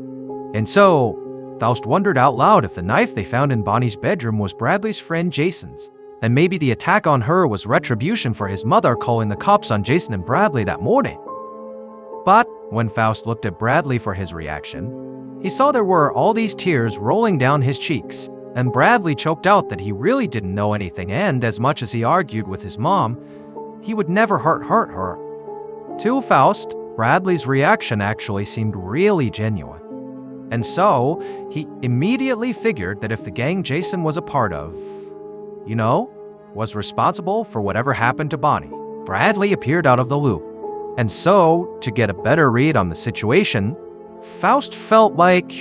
And so, Faust wondered out loud if the knife they found in Bonnie's bedroom was Bradley's friend Jason's, and maybe the attack on her was retribution for his mother calling the cops on Jason and Bradley that morning. But when Faust looked at Bradley for his reaction, he saw there were all these tears rolling down his cheeks, and Bradley choked out that he really didn't know anything, and as much as he argued with his mom, he would never hurt her. To Faust, Bradley's reaction actually seemed really genuine. And so, he immediately figured that if the gang Jason was a part of, was responsible for whatever happened to Bonnie, Bradley appeared out of the loop. And so, to get a better read on the situation, Faust felt like,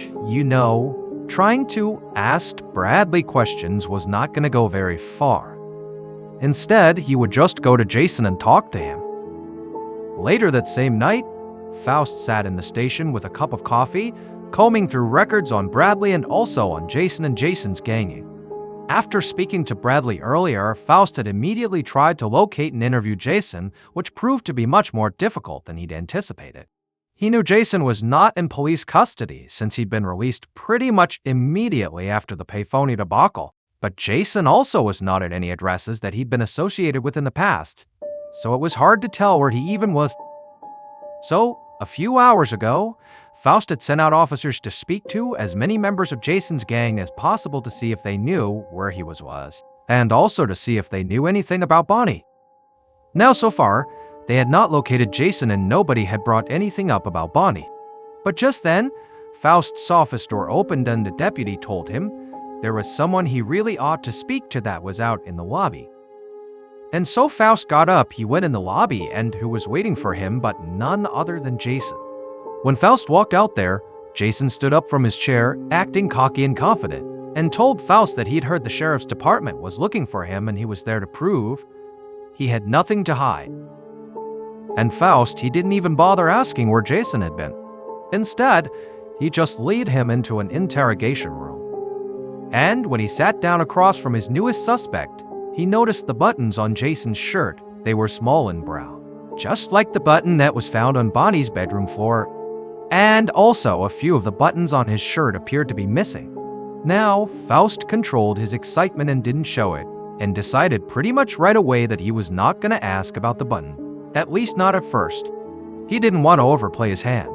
trying to ask Bradley questions was not going to go very far. Instead, he would just go to Jason and talk to him. Later that same night, Faust sat in the station with a cup of coffee, combing through records on Bradley and also on Jason and Jason's ganging. After speaking to Bradley earlier, Faust had immediately tried to locate and interview Jason, which proved to be much more difficult than he'd anticipated. He knew Jason was not in police custody since he'd been released pretty much immediately after the payphone debacle, but Jason also was not at any addresses that he'd been associated with in the past, so it was hard to tell where he even was. So, a few hours ago, Faust had sent out officers to speak to as many members of Jason's gang as possible to see if they knew where he was, and also to see if they knew anything about Bonnie. Now, so far, they had not located Jason and nobody had brought anything up about Bonnie. But just then, Faust's office door opened and the deputy told him there was someone he really ought to speak to that was out in the lobby. And so Faust got up, he went in the lobby, and who was waiting for him but none other than Jason. When Faust walked out there, Jason stood up from his chair, acting cocky and confident, and told Faust that he'd heard the sheriff's department was looking for him and he was there to prove he had nothing to hide. And Faust, he didn't even bother asking where Jason had been. Instead, he just led him into an interrogation room. And when he sat down across from his newest suspect, he noticed the buttons on Jason's shirt. They were small and brown, just like the button that was found on Bonnie's bedroom floor. And also, a few of the buttons on his shirt appeared to be missing. Now, Faust controlled his excitement and didn't show it, and decided pretty much right away that he was not going to ask about the button. At least not at first. He didn't want to overplay his hand.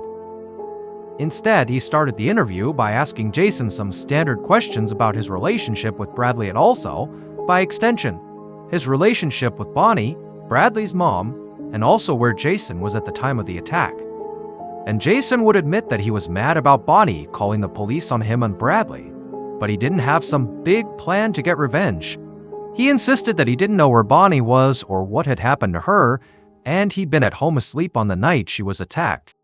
Instead, he started the interview by asking Jason some standard questions about his relationship with Bradley and also, by extension, his relationship with Bonnie, Bradley's mom, and also where Jason was at the time of the attack. And Jason would admit that he was mad about Bonnie calling the police on him and Bradley, but he didn't have some big plan to get revenge. He insisted that he didn't know where Bonnie was or what had happened to her, and he'd been at home asleep on the night she was attacked.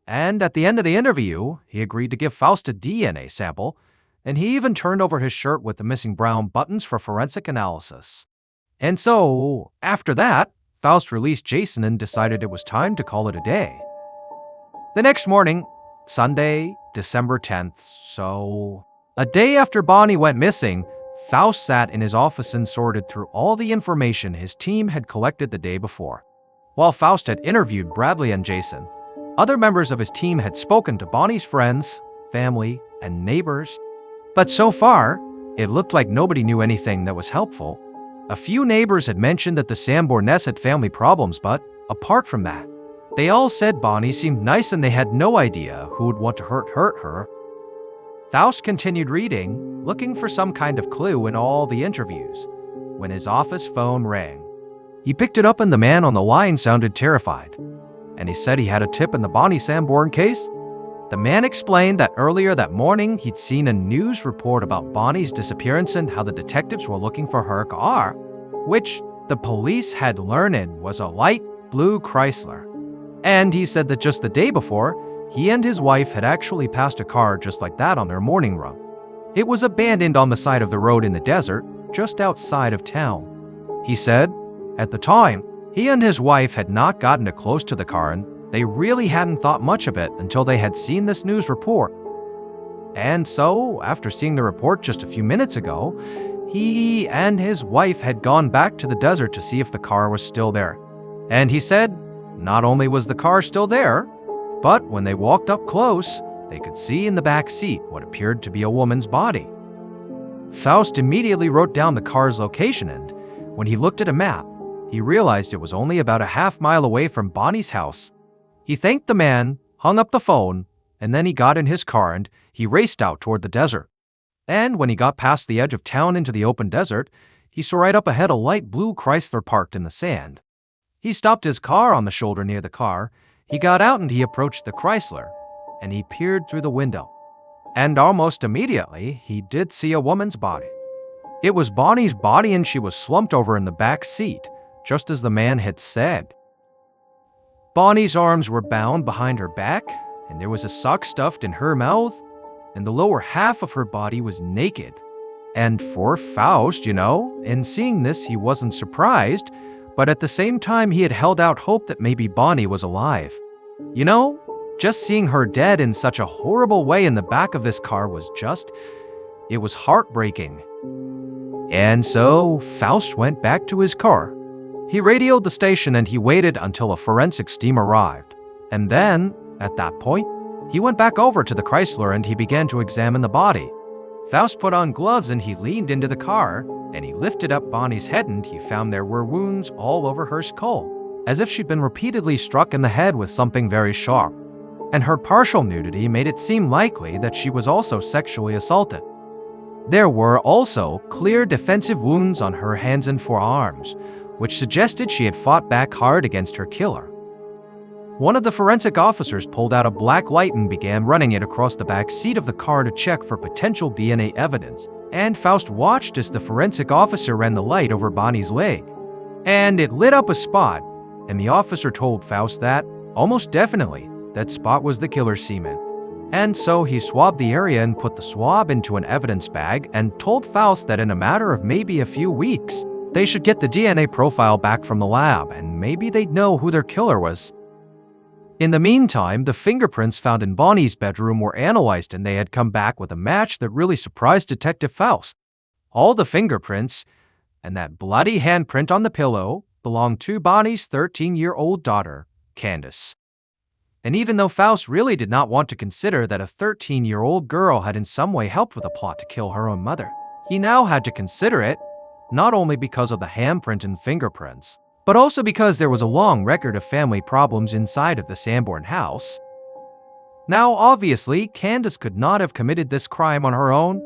And at the end of the interview, he agreed to give Faust a DNA sample, and he even turned over his shirt with the missing brown buttons for forensic analysis. And so, after that, Faust released Jason and decided it was time to call it a day. The next morning, Sunday, December 10th, so a day after Bonnie went missing, Faust sat in his office and sorted through all the information his team had collected the day before. While Faust had interviewed Bradley and Jason, other members of his team had spoken to Bonnie's friends, family, and neighbors. But so far, it looked like nobody knew anything that was helpful. A few neighbors had mentioned that the Sanborns had family problems, but apart from that, they all said Bonnie seemed nice and they had no idea who would want to hurt her. Faust continued reading, looking for some kind of clue in all the interviews, when his office phone rang. He picked it up and the man on the line sounded terrified. And he said he had a tip in the Bonnie Sanborn case. The man explained that earlier that morning he'd seen a news report about Bonnie's disappearance and how the detectives were looking for her car, which the police had learned was a light blue Chrysler. And he said that just the day before, he and his wife had actually passed a car just like that on their morning run. It was abandoned on the side of the road in the desert, just outside of town. He said, at the time, he and his wife had not gotten it close to the car and they really hadn't thought much of it until they had seen this news report. And so, after seeing the report just a few minutes ago, he and his wife had gone back to the desert to see if the car was still there. And he said, not only was the car still there, but when they walked up close, they could see in the back seat what appeared to be a woman's body. Faust immediately wrote down the car's location, and when he looked at a map, he realized it was only about a half-mile away from Bonnie's house. He thanked the man, hung up the phone, and then he got in his car and he raced out toward the desert. And when he got past the edge of town into the open desert, he saw right up ahead a light blue Chrysler parked in the sand. He stopped his car on the shoulder near the car. He got out and he approached the Chrysler, and he peered through the window. And almost immediately, he did see a woman's body. It was Bonnie's body and she was slumped over in the back seat, just as the man had said. Bonnie's arms were bound behind her back, and there was a sock stuffed in her mouth, and the lower half of her body was naked. And for Faust, in seeing this, he wasn't surprised, but at the same time, he had held out hope that maybe Bonnie was alive. Just seeing her dead in such a horrible way in the back of this car was it was heartbreaking. And so, Faust went back to his car. He radioed the station and he waited until a forensics team arrived. And then, at that point, he went back over to the Chrysler and he began to examine the body. Faust put on gloves and he leaned into the car, and he lifted up Bonnie's head and he found there were wounds all over her skull, as if she'd been repeatedly struck in the head with something very sharp. And her partial nudity made it seem likely that she was also sexually assaulted. There were also clear defensive wounds on her hands and forearms, which suggested she had fought back hard against her killer. One of the forensic officers pulled out a black light and began running it across the back seat of the car to check for potential DNA evidence, and Faust watched as the forensic officer ran the light over Bonnie's leg. And it lit up a spot, and the officer told Faust that, almost definitely, that spot was the killer's semen. And so he swabbed the area and put the swab into an evidence bag and told Faust that in a matter of maybe a few weeks, they should get the DNA profile back from the lab, and maybe they'd know who their killer was. In the meantime, the fingerprints found in Bonnie's bedroom were analyzed and they had come back with a match that really surprised Detective Faust. All the fingerprints, and that bloody handprint on the pillow, belonged to Bonnie's 13-year-old daughter, Candace. And even though Faust really did not want to consider that a 13-year-old girl had in some way helped with a plot to kill her own mother, he now had to consider it, not only because of the handprint and fingerprints, but also because there was a long record of family problems inside of the Sanborn house. Now, obviously, Candace could not have committed this crime on her own,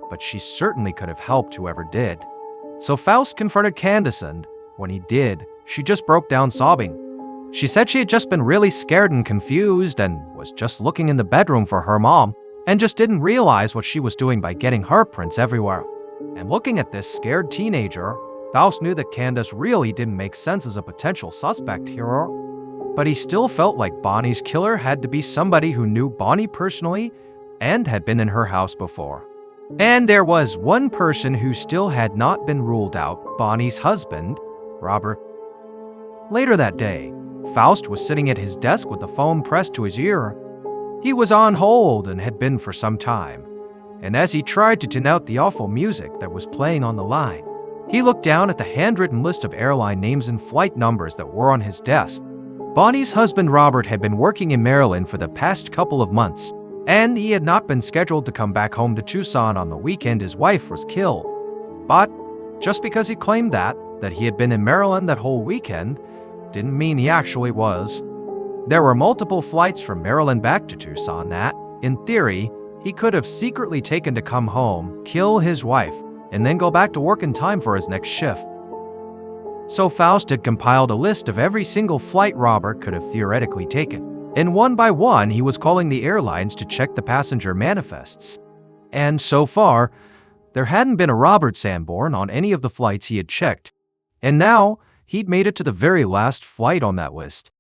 but she certainly could have helped whoever did. So Faust confronted Candace, and when he did, she just broke down sobbing. She said she had just been really scared and confused and was just looking in the bedroom for her mom and just didn't realize what she was doing by getting her prints everywhere. And looking at this scared teenager, Faust knew that Candace really didn't make sense as a potential suspect here, but he still felt like Bonnie's killer had to be somebody who knew Bonnie personally and had been in her house before. And there was one person who still had not been ruled out, Bonnie's husband, Robert. Later that day, Faust was sitting at his desk with the phone pressed to his ear. He was on hold and had been for some time, and as he tried to tune out the awful music that was playing on the line, he looked down at the handwritten list of airline names and flight numbers that were on his desk. Bonnie's husband Robert had been working in Maryland for the past couple of months, and he had not been scheduled to come back home to Tucson on the weekend his wife was killed. But just because he claimed that he had been in Maryland that whole weekend, didn't mean he actually was. There were multiple flights from Maryland back to Tucson that, in theory, he could have secretly taken to come home, kill his wife, and then go back to work in time for his next shift. So Faust had compiled a list of every single flight Robert could have theoretically taken. And one by one, he was calling the airlines to check the passenger manifests. And so far, there hadn't been a Robert Sanborn on any of the flights he had checked. And now, he'd made it to the very last flight on that list.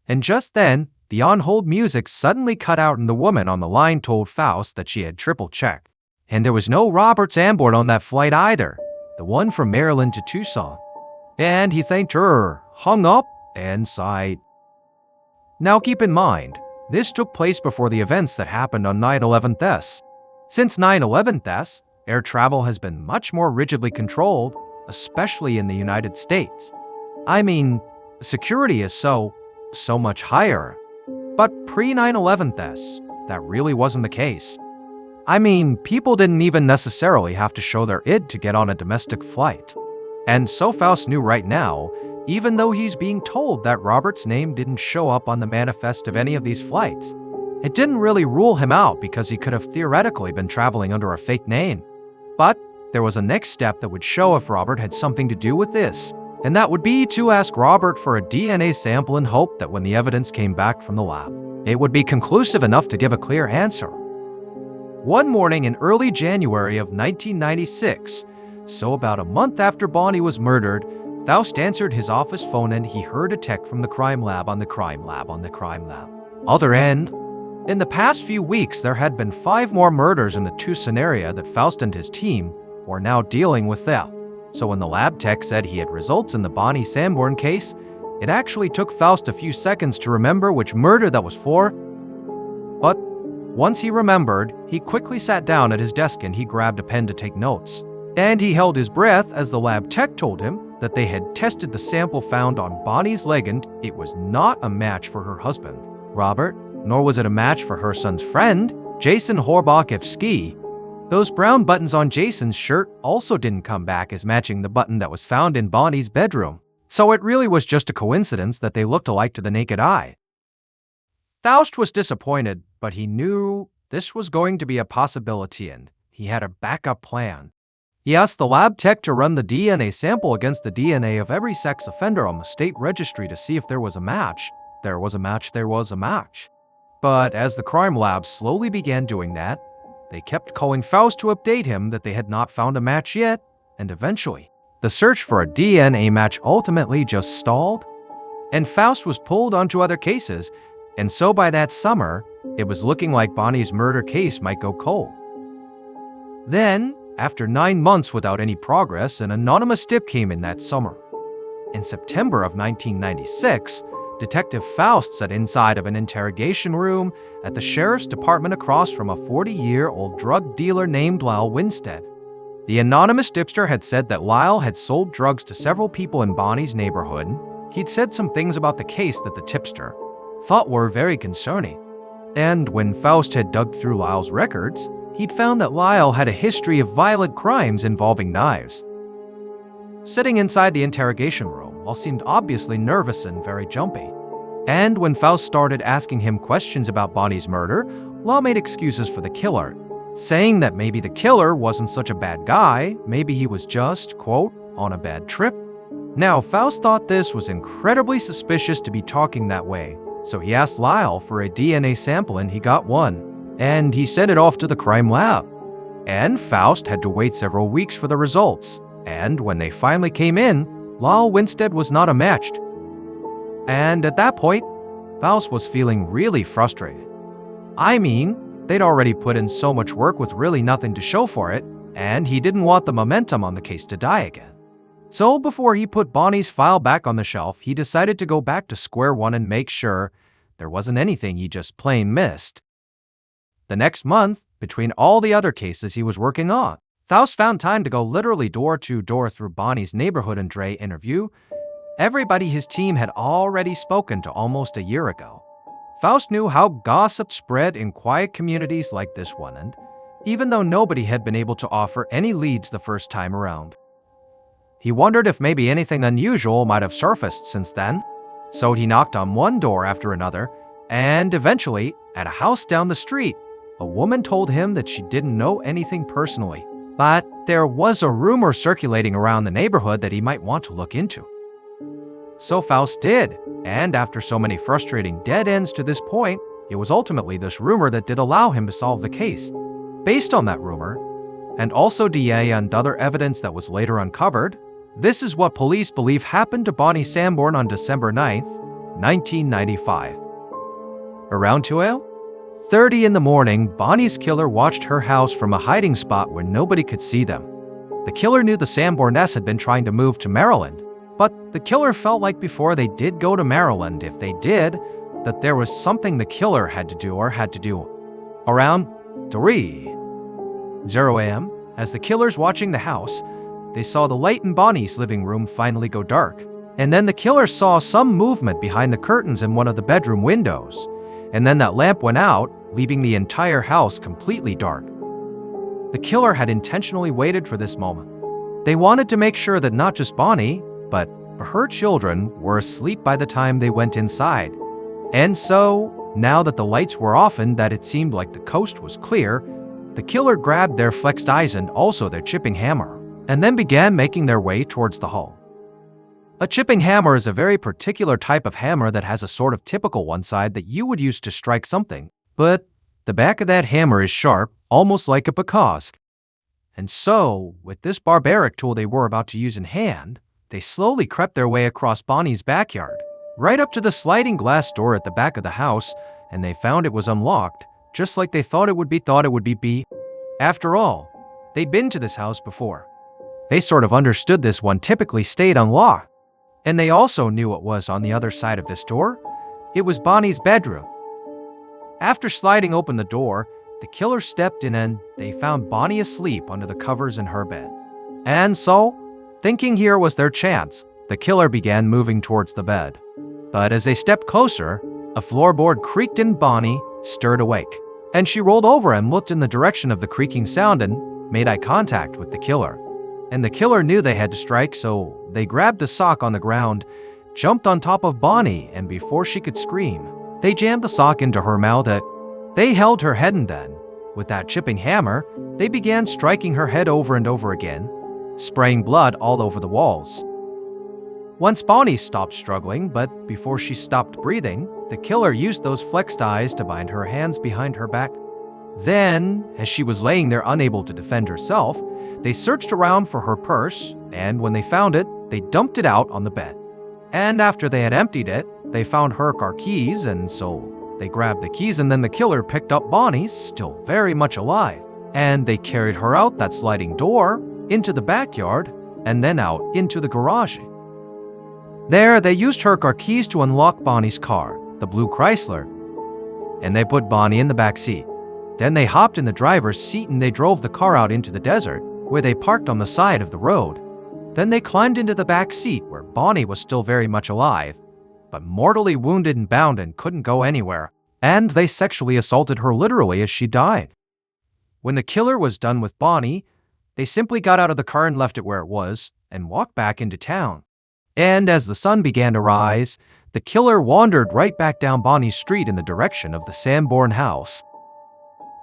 And just then, the on-hold music suddenly cut out and the woman on the line told Faust that she had triple-checked. And there was no Robert Sanborn on that flight either, the one from Maryland to Tucson. And he thanked her, hung up, and sighed. Now keep in mind, this took place before the events that happened on 9/11/s. Since 9/11/s, air travel has been much more rigidly controlled, especially in the United States. I mean, security is so much higher. But pre-9/11/s, that really wasn't the case. I mean, people didn't even necessarily have to show their ID to get on a domestic flight. And so Faust knew right now, even though he's being told that Robert's name didn't show up on the manifest of any of these flights, it didn't really rule him out because he could have theoretically been traveling under a fake name. But there was a next step that would show if Robert had something to do with this, and that would be to ask Robert for a DNA sample and hope that when the evidence came back from the lab, it would be conclusive enough to give a clear answer. One morning in early January of 1996, so about a month after Bonnie was murdered, Faust answered his office phone and he heard a text from the crime lab on the crime lab. Other end. In the past few weeks, there had been 5 more murders in the Tucson area that Faust and his team were now dealing with that. So when the lab tech said he had results in the Bonnie Sanborn case, it actually took Faust a few seconds to remember which murder that was for. But once he remembered, he quickly sat down at his desk and he grabbed a pen to take notes. And he held his breath as the lab tech told him that they had tested the sample found on Bonnie's leg and it was not a match for her husband, Robert, nor was it a match for her son's friend, Jason Horbachevsky. Those brown buttons on Jason's shirt also didn't come back as matching the button that was found in Bonnie's bedroom. So it really was just a coincidence that they looked alike to the naked eye. Faust was disappointed, but he knew this was going to be a possibility and he had a backup plan. He asked the lab tech to run the DNA sample against the DNA of every sex offender on the state registry to see if there was a match. There was a match. But as the crime lab slowly began doing that, they kept calling Faust to update him that they had not found a match yet, and eventually, the search for a DNA match ultimately just stalled, and Faust was pulled onto other cases, and so by that summer, it was looking like Bonnie's murder case might go cold. Then, after 9 months without any progress, an anonymous tip came in that summer. In September of 1996, Detective Faust sat inside of an interrogation room at the sheriff's department across from a 40-year-old drug dealer named Lyle Winstead. The anonymous tipster had said that Lyle had sold drugs to several people in Bonnie's neighborhood. He'd said some things about the case that the tipster thought were very concerning. And when Faust had dug through Lyle's records, he'd found that Lyle had a history of violent crimes involving knives. Sitting inside the interrogation room, Lyle seemed obviously nervous and very jumpy. And when Faust started asking him questions about Bonnie's murder, Lyle made excuses for the killer, saying that maybe the killer wasn't such a bad guy, maybe he was just, quote, on a bad trip. Now, Faust thought this was incredibly suspicious to be talking that way, so he asked Lyle for a DNA sample and he got one, and he sent it off to the crime lab. And Faust had to wait several weeks for the results, and when they finally came in, Lyle Winstead was not a match. And at that point, Faust was feeling really frustrated. I mean, they'd already put in so much work with really nothing to show for it, and he didn't want the momentum on the case to die again. So before he put Bonnie's file back on the shelf, he decided to go back to square one and make sure there wasn't anything he just plain missed. The next month, between all the other cases he was working on, Faust found time to go literally door to door through Bonnie's neighborhood and interview everybody his team had already spoken to almost a year ago. Faust knew how gossip spread in quiet communities like this one, and even though nobody had been able to offer any leads the first time around, he wondered if maybe anything unusual might have surfaced since then. So he knocked on one door after another, and eventually, at a house down the street, a woman told him that she didn't know anything personally, but there was a rumor circulating around the neighborhood that he might want to look into. So Faust did, and after so many frustrating dead ends to this point, it was ultimately this rumor that did allow him to solve the case. Based on that rumor, and also DNA and other evidence that was later uncovered, this is what police believe happened to Bonnie Sanborn on December 9th, 1995. Around 2:30 in the morning, Bonnie's killer watched her house from a hiding spot where nobody could see them. The killer knew the Sanborness had been trying to move to Maryland, but the killer felt like before they did go to Maryland, if they did, that there was something the killer had to do. Around 3:00 a.m., as the killers watching the house, they saw the light in Bonnie's living room finally go dark. And then the killer saw some movement behind the curtains in one of the bedroom windows. And then that lamp went out, leaving the entire house completely dark. The killer had intentionally waited for this moment. They wanted to make sure that not just Bonnie, but her children were asleep by the time they went inside. And so, now that the lights were off and that it seemed like the coast was clear, the killer grabbed their flexed eyes and also their chipping hammer, and then began making their way towards the hall. A chipping hammer is a very particular type of hammer that has a sort of typical one side that you would use to strike something, but the back of that hammer is sharp, almost like a picasse. And so, with this barbaric tool they were about to use in hand, they slowly crept their way across Bonnie's backyard, right up to the sliding glass door at the back of the house, and they found it was unlocked, just like they thought it would be. After all, they'd been to this house before. They sort of understood this one typically stayed unlocked. And they also knew what was on the other side of this door. It was Bonnie's bedroom. After sliding open the door, the killer stepped in and they found Bonnie asleep under the covers in her bed. And so, thinking here was their chance, the killer began moving towards the bed. But as they stepped closer, a floorboard creaked and Bonnie stirred awake. And she rolled over and looked in the direction of the creaking sound and made eye contact with the killer. And the killer knew they had to strike, so they grabbed a sock on the ground, jumped on top of Bonnie, and before she could scream, they jammed the sock into her mouth. They held her head and then, with that chipping hammer, they began striking her head over and over again, spraying blood all over the walls. Once Bonnie stopped struggling, but before she stopped breathing, the killer used those flexed eyes to bind her hands behind her back. Then, as she was laying there unable to defend herself, they searched around for her purse, and when they found it, they dumped it out on the bed. And after they had emptied it, they found her car keys, and so they grabbed the keys, and then the killer picked up Bonnie, still very much alive, and they carried her out that sliding door, into the backyard, and then out into the garage. There, they used her car keys to unlock Bonnie's car, the blue Chrysler, and they put Bonnie in the back seat. Then they hopped in the driver's seat and they drove the car out into the desert, where they parked on the side of the road. Then they climbed into the back seat, where Bonnie was still very much alive, but mortally wounded and bound and couldn't go anywhere, and they sexually assaulted her literally as she died. When the killer was done with Bonnie, they simply got out of the car and left it where it was, and walked back into town. And as the sun began to rise, the killer wandered right back down Bonnie's street in the direction of the Sanborn house.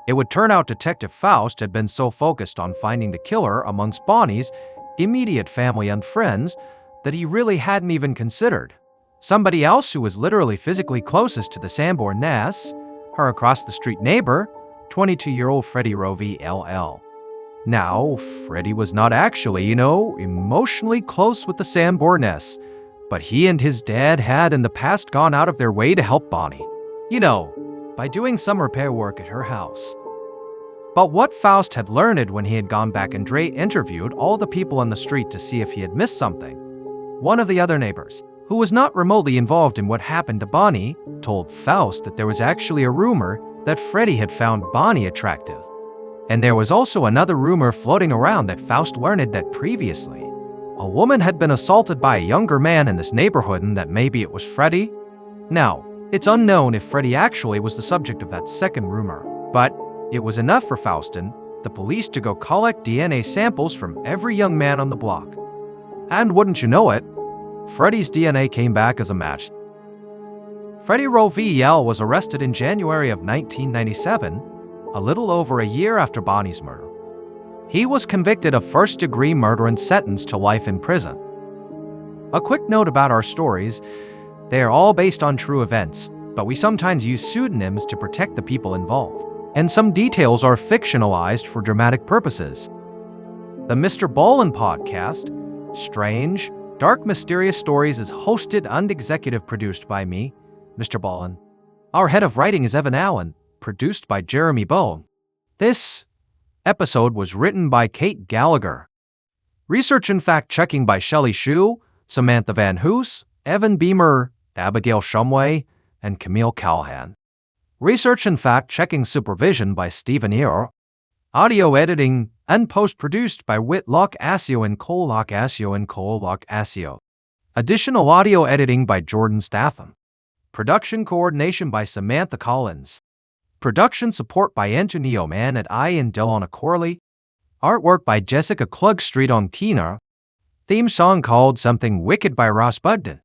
It would turn out Detective Faust had been so focused on finding the killer amongst Bonnie's immediate family and friends that he really hadn't even considered somebody else who was literally physically closest to the Sanborness, her across-the-street neighbor, 22-year-old Freddie Rovey LL. Now, Freddie was not actually, emotionally close with the Sanborness, but he and his dad had in the past gone out of their way to help Bonnie, by doing some repair work at her house. But what Faust had learned when he had gone back and interviewed all the people on the street to see if he had missed something, one of the other neighbors, who was not remotely involved in what happened to Bonnie, told Faust that there was actually a rumor that Freddie had found Bonnie attractive. And there was also another rumor floating around that Faust learned that previously, a woman had been assaulted by a younger man in this neighborhood and that maybe it was Freddie. Now, it's unknown if Freddie actually was the subject of that second rumor, but it was enough for Faust and the police to go collect DNA samples from every young man on the block. And wouldn't you know it, Freddie's DNA came back as a match. Freddie Rovey was arrested in January of 1997, a little over a year after Bonnie's murder. He was convicted of first-degree murder and sentenced to life in prison. A quick note about our stories: they are all based on true events, but we sometimes use pseudonyms to protect the people involved, and some details are fictionalized for dramatic purposes. The Mr. Ballen podcast, Strange, Dark Mysterious Stories, is hosted and executive produced by me, Mr. Ballen. Our head of writing is Evan Allen, produced by Jeremy Bowen. This episode was written by Kate Gallagher. Research and fact-checking by Shelly Shu, Samantha Van Hoos, Evan Beamer, Abigail Shumway, and Camille Callahan. Research and fact-checking supervision by Stephen Ear. Audio editing and post-produced by Whitlock Asio and Colock Asio. Additional audio editing by Jordan Statham. Production coordination by Samantha Collins. Production support by Antonio Mann at I and Delana Corley. Artwork by Jessica Klugstreet on Keener. Theme song called Something Wicked by Ross Budden.